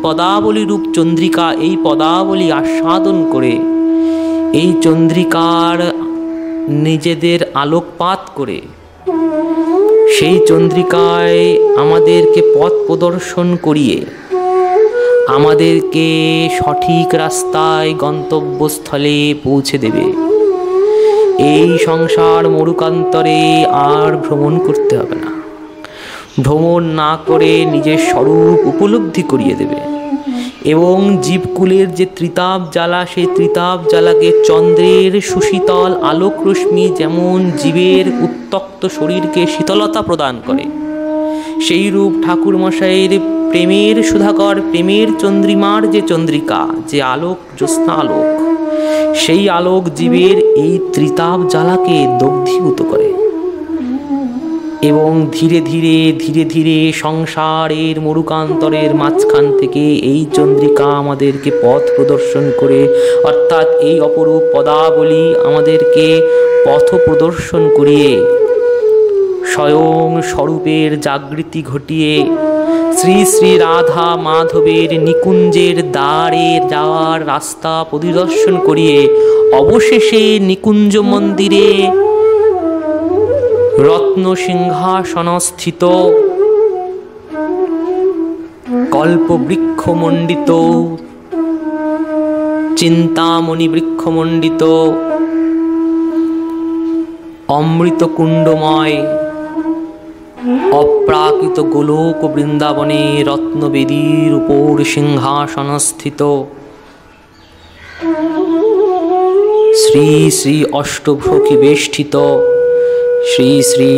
B: পদাবলী রূপ চন্দ্রিকা, এই পদাবলী আস্বাদন করে, এই চন্দ্রিকার নিজেদের আলোকপাত করে, সেই চন্দ্রিকায় আমাদেরকে পথ প্রদর্শন করিয়ে আমাদেরকে সঠিক রাস্তায় গন্তব্যস্থলে পৌঁছে দেবে। এই সংসার মরুকান্তরে আর ভ্রমণ করতে হবে না, ভ্রমণ না করে নিজের স্বরূপ উপলব্ধি করিয়ে দেবে এবং জীবকুলের যে ত্রিতাপ জ্বালা, সেই ত্রিতাপ জ্বালাকে চন্দ্রের সুশীতল আলোক রশ্মি যেমন জীবের উত্তপ্ত শরীরকে শীতলতা প্রদান করে, সেই রূপ ঠাকুরমশাইয়ের প্রেমের সুধাকর, প্রেমের চন্দ্রিমার যে চন্দ্রিকা, যে আলোক, জ্যোৎস্না আলোক, সেই আলোক জীবের এই ত্রিতাপ জ্বালাকে দগ্ধীভূত করে এবং ধীরে ধীরে ধীরে ধীরে সংসারের মরুকান্তরের মাঝখান থেকে এই চন্দ্রিকা আমাদেরকে পথ প্রদর্শন করে, অর্থাৎ এই অপরূপ পদাবলী আমাদেরকে পথ প্রদর্শন করিয়ে স্বয়ং স্বরূপের জাগৃতি ঘটিয়ে শ্রী শ্রী রাধা মাধবের নিকুঞ্জের দ্বারে যাওয়ার রাস্তা পরিদর্শন করিয়ে অবশেষে নিকুঞ্জ মন্দিরে রত্ন সিংহাসনস্থিত কল্পবৃক্ষমণ্ডিত, চিন্তামণি বৃক্ষমণ্ডিত, অমৃতকুণ্ডময় অপ্রাকৃত গোলক বৃন্দাবনে রত্নবেদীর উপর সিংহাসনস্থিত শ্রী শ্রী অষ্টভ্রকি বেষ্টিত শ্রী শ্রী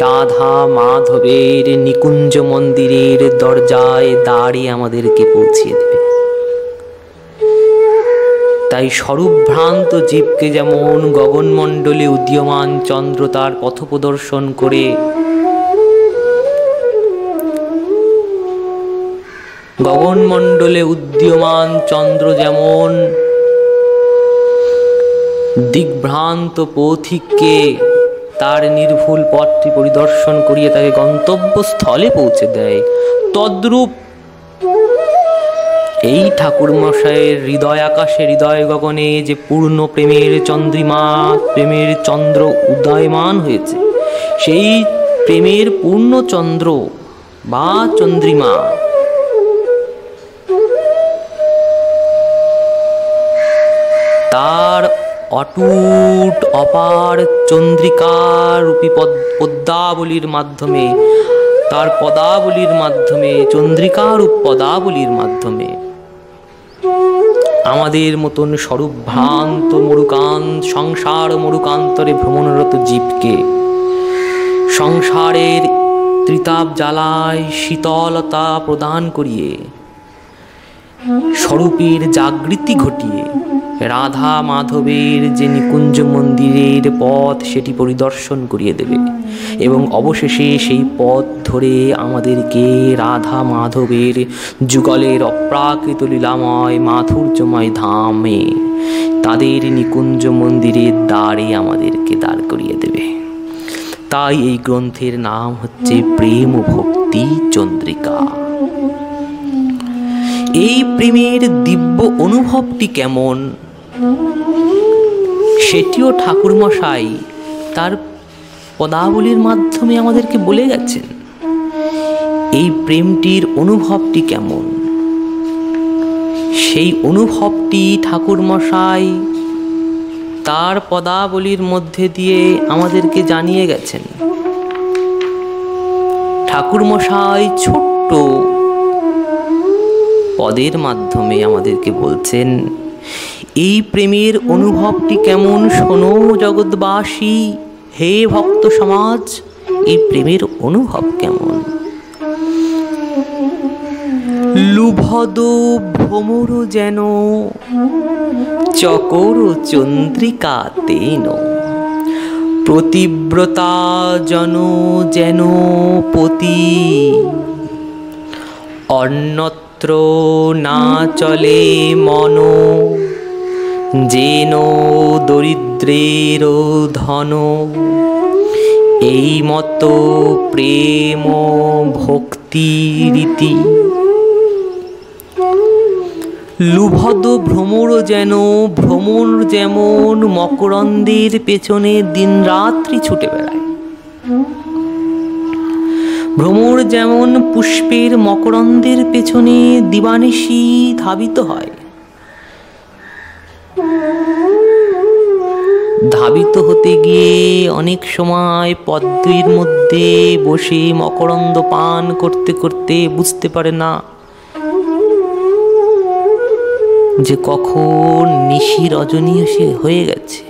B: রাধা মাধবের নিকুঞ্জ মন্দিরের দরজায় দাঁড়িয়ে আমাদেরকে পৌঁছিয়ে দেবে। তাই স্বরূপভ্রান্ত জীবকে যেমন গগনমণ্ডলে উদীয়মান চন্দ্র তার পথ প্রদর্শন করে, গগনমণ্ডলে উদীয়মান চন্দ্র যেমন দিগ্ভ্রান্ত পথিককে তার নির্ভুল পথটি পরিদর্শন করিয়ে তাকে গন্তব্যস্থলে পৌঁছে দেয়, তদ্রূপ এই ঠাকুরমশাইয়ের হৃদয় আকাশে, হৃদয় গগনে যে পূর্ণ প্রেমের চন্দ্রিমা, প্রেমের চন্দ্র উদয়মান হয়েছে, সেই প্রেমের পূর্ণ চন্দ্র বা চন্দ্রিমা তার অটুট অপার চন্দ্রিকার রূপী পদ্মাবলীর মাধ্যমে, তার পদাবলীর মাধ্যমে, চন্দ্রিকারূপ পদাবলীর মাধ্যমে আমাদের মতন স্বরূপভ্রান্ত সংসার মরুকান্তরে ভ্রমণরত জীবকে সংসারের ত্রিতাপ জ্বালায় শীতলতা প্রদান করিয়ে স্বরূপের জাগৃতি ঘটিয়ে রাধা মাধবের যে নিকুঞ্জ মন্দিরের পথ সেটি পরিদর্শন করিয়ে দেবে এবং অবশেষে সেই পথ ধরে আমাদেরকে রাধা মাধবের যুগলের অপ্রাকৃত লীলাময় মাধুর্যময় ধামে তাদের নিকুঞ্জ মন্দিরের দ্বারে আমাদেরকে দাঁড় করিয়ে দেবে। তাই এই গ্রন্থের নাম হচ্ছে প্রেম ভক্তি চন্দ্রিকা। এই প্রেমের দিব্য অনুভবটি কেমন সেটিও ঠাকুরমশাই তার পদাবলীর মাধ্যমে আমাদেরকে বলে গেছেন। এই প্রেমটির অনুভবটি কেমন সেই অনুভবটি ঠাকুরমশাই তার পদাবলীর মধ্যে দিয়ে আমাদেরকে জানিয়ে গেছেন। ঠাকুরমশাই ছোট্ট পদের মাধ্যমে আমাদেরকে বলছেন, এই প্রেমের অনুভবটি কেমন শোনো জগৎবাসী, হে ভক্ত সমাজ, এই প্রেমের অনুভব কেমন। লুভদ ভ্রমর যেন চকর চন্দ্রিকা তেন, প্রতিব্রতা জন যেন পতি, অন্যত্র না চলে মন, যেন দরিদ্রের ধন, এই মতো প্রেম ভক্তি রীতি। লুভদ ভ্রমর যেন, ভ্রমর যেমন মকরন্দের পেছনে দিন রাত্রি ছুটে বেড়ায়, ভ্রমর যেমন পুষ্পের মকরন্দের পেছনে দিবানিশি ধাবিত হয়, ধাবিত হতে গিয়ে অনেক সময় পদ্মের মধ্যে বসে মকরন্দ পান করতে করতে বুঝতে পারে না যে কখন নিশি রজনী এসে হয়ে গেছে।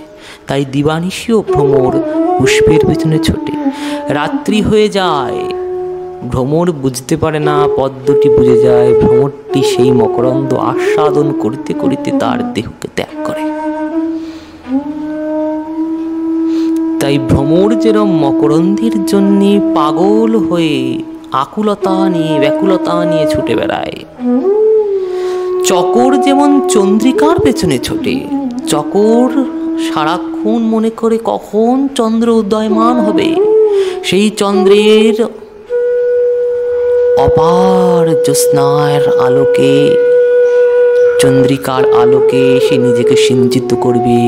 B: তাই দিবানিশিও ভ্রমর পুষ্পের পেছনে ছোটে, রাত্রি হয়ে যায়, ভ্রমর বুঝতে পারে না, পদ্মটি বুঝে যায়, ভ্রমরটি সেই মকরন্দ আস্বাদন করতে করতে তার দেহকে ত্যাগ করে। তাই ভ্রমর যেরকম মকরন্দের জন্য পাগল হয়ে আকুলতা নিয়ে ব্যাকুলতা নিয়ে ছুটে বেড়ায়, চকর যেমন চন্দ্রিকার পেছনে ছোটে, চকর সারাক্ষণ মনে করে কখন চন্দ্র উদয়মান হবে, সেই চন্দ্রের অপার জ্যোৎস্নার আলোকে, চন্দ্রিকার আলোকে সে নিজেকে সিঞ্চিত করবে।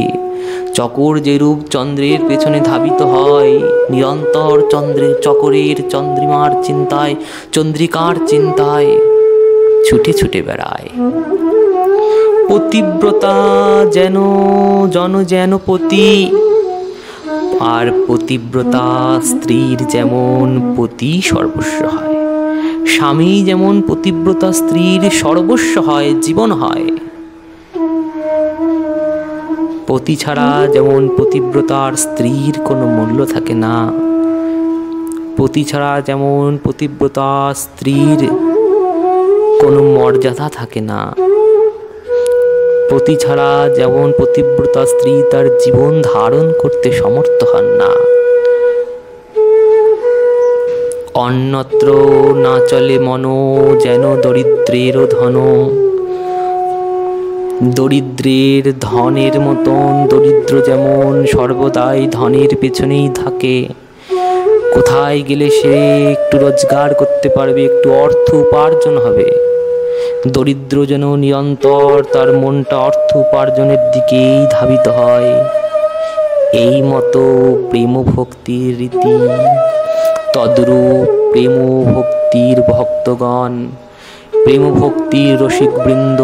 B: চকর যেরূপ চন্দ্রের পেছনে ধাবিত হয়, নিরন্তর চকরের চন্দ্রিমার চিন্তায়, চন্দ্রিকার চিন্তায় ছুটে ছুটে বেড়ায়। পতিব্রতা যেন যেন পতি, আর পতিব্রতা স্ত্রীর যেমন পতি সর্বস্ব হয়, স্বামী যেমন পতিব্রতা স্ত্রীর সর্বস্ব হয়, জীবন হয়। পতি ছাড়া যেমন পতিব্রতার স্ত্রীর কোনো মূল্য থাকে না, পতি ছাড়া যেমন পতিব্রতা স্ত্রীর কোনো মর্যাদা থাকে না, পতি ছাড়া যেমন পতিব্রতা স্ত্রী তার জীবন ধারণ করতে সমর্থ হন না। অন্যত্র না চলে মন, যেন দরিদ্রের ধন, দরিদ্রের ধনের মতন, দরিদ্র যেমন সর্বদাই ধনের পেছনেই থাকে, কোথায় গেলে সে একটু রোজগার করতে পারবে, একটু অর্থ উপার্জন হবে, দরিদ্র যেন নিরন্তর তার মনটা অর্থ উপার্জনের দিকেই ধাবিত হয়। এই মতো প্রেম ভক্তির রীতি। তদ্রূপ প্রেম ভক্তির ভক্তগণ, প্রেম ভক্তির রসিকবৃন্দ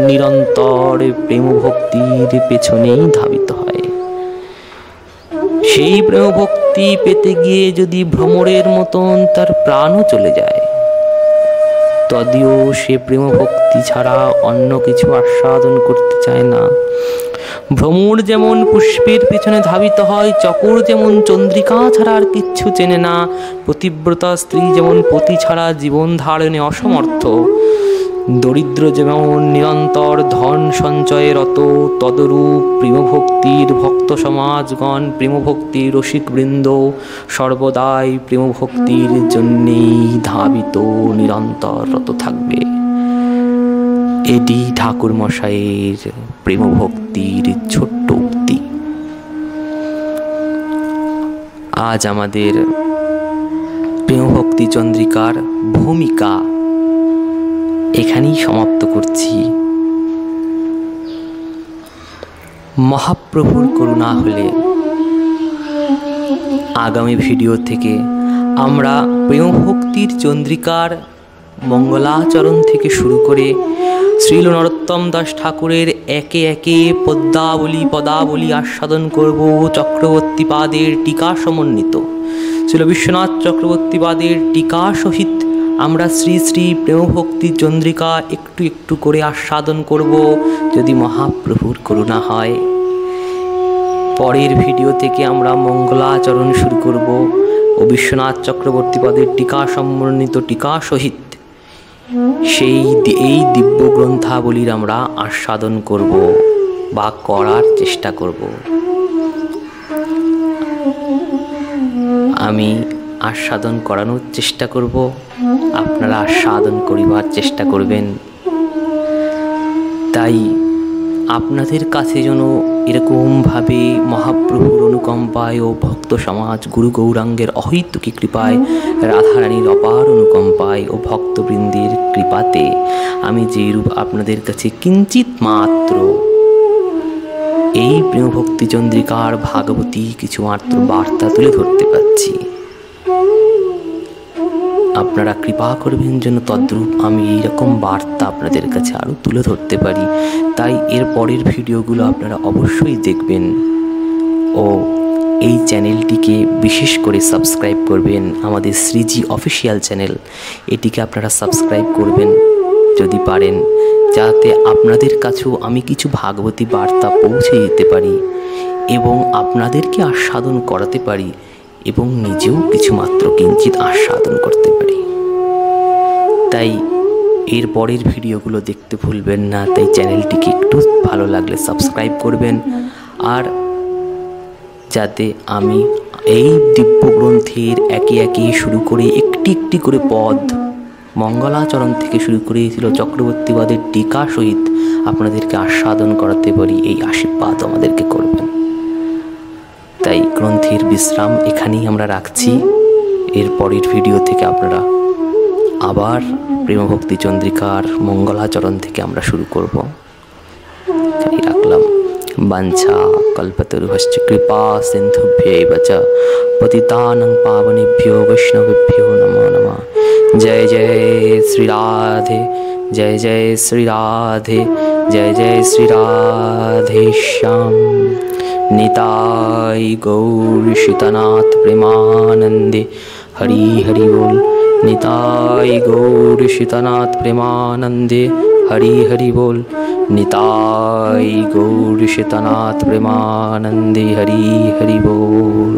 B: নিরন্তর প্রেম ভক্তির পেছনেই ধাবিত হয়। সেই প্রেম ভক্তি পেতে গিয়ে যদি ভ্রমরের মতন তার প্রাণও চলে যায়, তদিও সে প্রেম ভক্তি ছাড়া অন্য কিছু আস্বাদন করতে চায় না। ভ্রমর যেমন পুষ্পের পেছনে ধাবিত হয়, চকর যেমন চন্দ্রিকা ছাড়া আর কিচ্ছু চেনে না, পতিব্রতা স্ত্রী যেমন পতি ছাড়া জীবন ধারণে অসমর্থ, দরিদ্র যেমন নিরন্তর ধন সঞ্চয়ে রত, তদরূপ প্রেমভক্তির ভক্ত সমাজগণ, প্রেমভক্তির রসিকবৃন্দ সর্বদাই প্রেমভক্তির জন্যেই ধাবিত নিরন্তর রত থাকবে। এটি ঠাকুর মশাইয়ের প্রেমভক্তির ছোট্ট উক্তি। আজ আমাদের প্রেমভক্তি চন্দ্রিকার ভূমিকা এখানেই সমাপ্ত করছি। মহাপ্রভুর করুণা হলে আগামী ভিডিও থেকে আমরা প্রেমভক্তির চন্দ্রিকার মঙ্গলাচরণ থেকে শুরু করে শ্রীল নরোত্তম দাস ঠাকুরের একে একে পদাবলী আস্বাদন করব। চক্রবর্তীপাদের টিকা সমন্বিত শ্রীল বিশ্বনাথ চক্রবর্তীপাদের টিকা সহিত আমরা শ্রী শ্রী প্রেমভক্তি চন্দ্রিকা একটু একটু করে আস্বাদন করব, যদি মহাপ্রভুর করুণা হয়। পরের ভিডিও থেকে আমরা মঙ্গলাচরণ শুরু করব ও বিশ্বনাথ চক্রবর্তীপাদের টিকা সমন্বিত টিকা সহিত এই দিব্য গ্রন্থাবলীর আমরা আস্বাদন করব বা করার চেষ্টা করব। আমি আস্বাদন করানোর চেষ্টা করব, আপনারা আস্বাদন করিবার চেষ্টা করবেন। তাই আপনাদের কাছে যেন এরকমভাবে মহাপ্রভুর অনুকম্পায় ও ভক্ত সমাজ গুরু গৌরাঙ্গের অহৈতুকী কৃপায়, রাধারানীর অপার অনুকম্পায় ও ভক্তবৃন্দের কৃপাতে আমি যেরূপ আপনাদের কাছে কিঞ্চিত মাত্র এই প্রেমভক্তি চন্দ্রিকার ভাগবতী কিছুমাত্র বার্তা তুলে ধরতে পারছি, আপনারা কৃপা করবেন যেন তদ্রূপ আমি এইরকম বার্তা আপনাদের কাছে আরও তুলে ধরতে পারি। তাই এর পরের ভিডিওগুলো আপনারা অবশ্যই দেখবেন ও এই চ্যানেলটিকে বিশেষ করে সাবস্ক্রাইব করবেন। আমাদের শ্রীজি অফিসিয়াল চ্যানেল, এটিকে আপনারা সাবস্ক্রাইব করবেন যদি পারেন, যাতে আপনাদের কাছেও আমি কিছু ভাগবতী বার্তা পৌঁছে দিতে পারি এবং আপনাদেরকে আস্বাদন করাতে পারি এবং নিজেও কিছুমাত্র কিঞ্চিত আস্বাদন করতে পারি। তাই এর পরের ভিডিওগুলো দেখতে ভুলবেন না। তাই চ্যানেলটিকে একটু ভালো লাগলে সাবস্ক্রাইব করবেন, আর যাতে আমি এই দিব্য গ্রন্থের একে একে শুরু করে একটি একটি করে পদ মঙ্গলাচরণ থেকে শুরু করেছিল চক্রবর্তীবাদের টিকা সহিত আপনাদেরকে আস্বাদন করাতে পারি, এই আশীর্বাদ আমাদেরকে করবেন। তাই গ্রন্থের বিশ্রাম এখানেই আমরা রাখছি। এর পরের ভিডিও থেকে আপনারা আবার প্রেমভক্তি চন্দ্রিকার মঙ্গলাচরণ থেকে আমরা শুরু করব। তাই রাখলাম। বাঞ্ছা কল্পতরুভশ্চ কৃপা সিন্ধুভ্যেব চ পতিতানাং পাবনেভ্যো বৈষ্ণবেভ্যো নমো নমঃ। জয় জয় শ্রী রাধে, জয় জয় শ্রী রাধে, জয় জয় শ্রী রাধে শ্যাম। নিতাই গৌর সীতানাথ প্রেমানন্দে, হরি হরি बोल। निताई गौर सीतानाथ प्रेमानंदे, हरि हरि बोल। निताई गौर सीतानाथ प्रेमानंदे, हरि हरि बोल।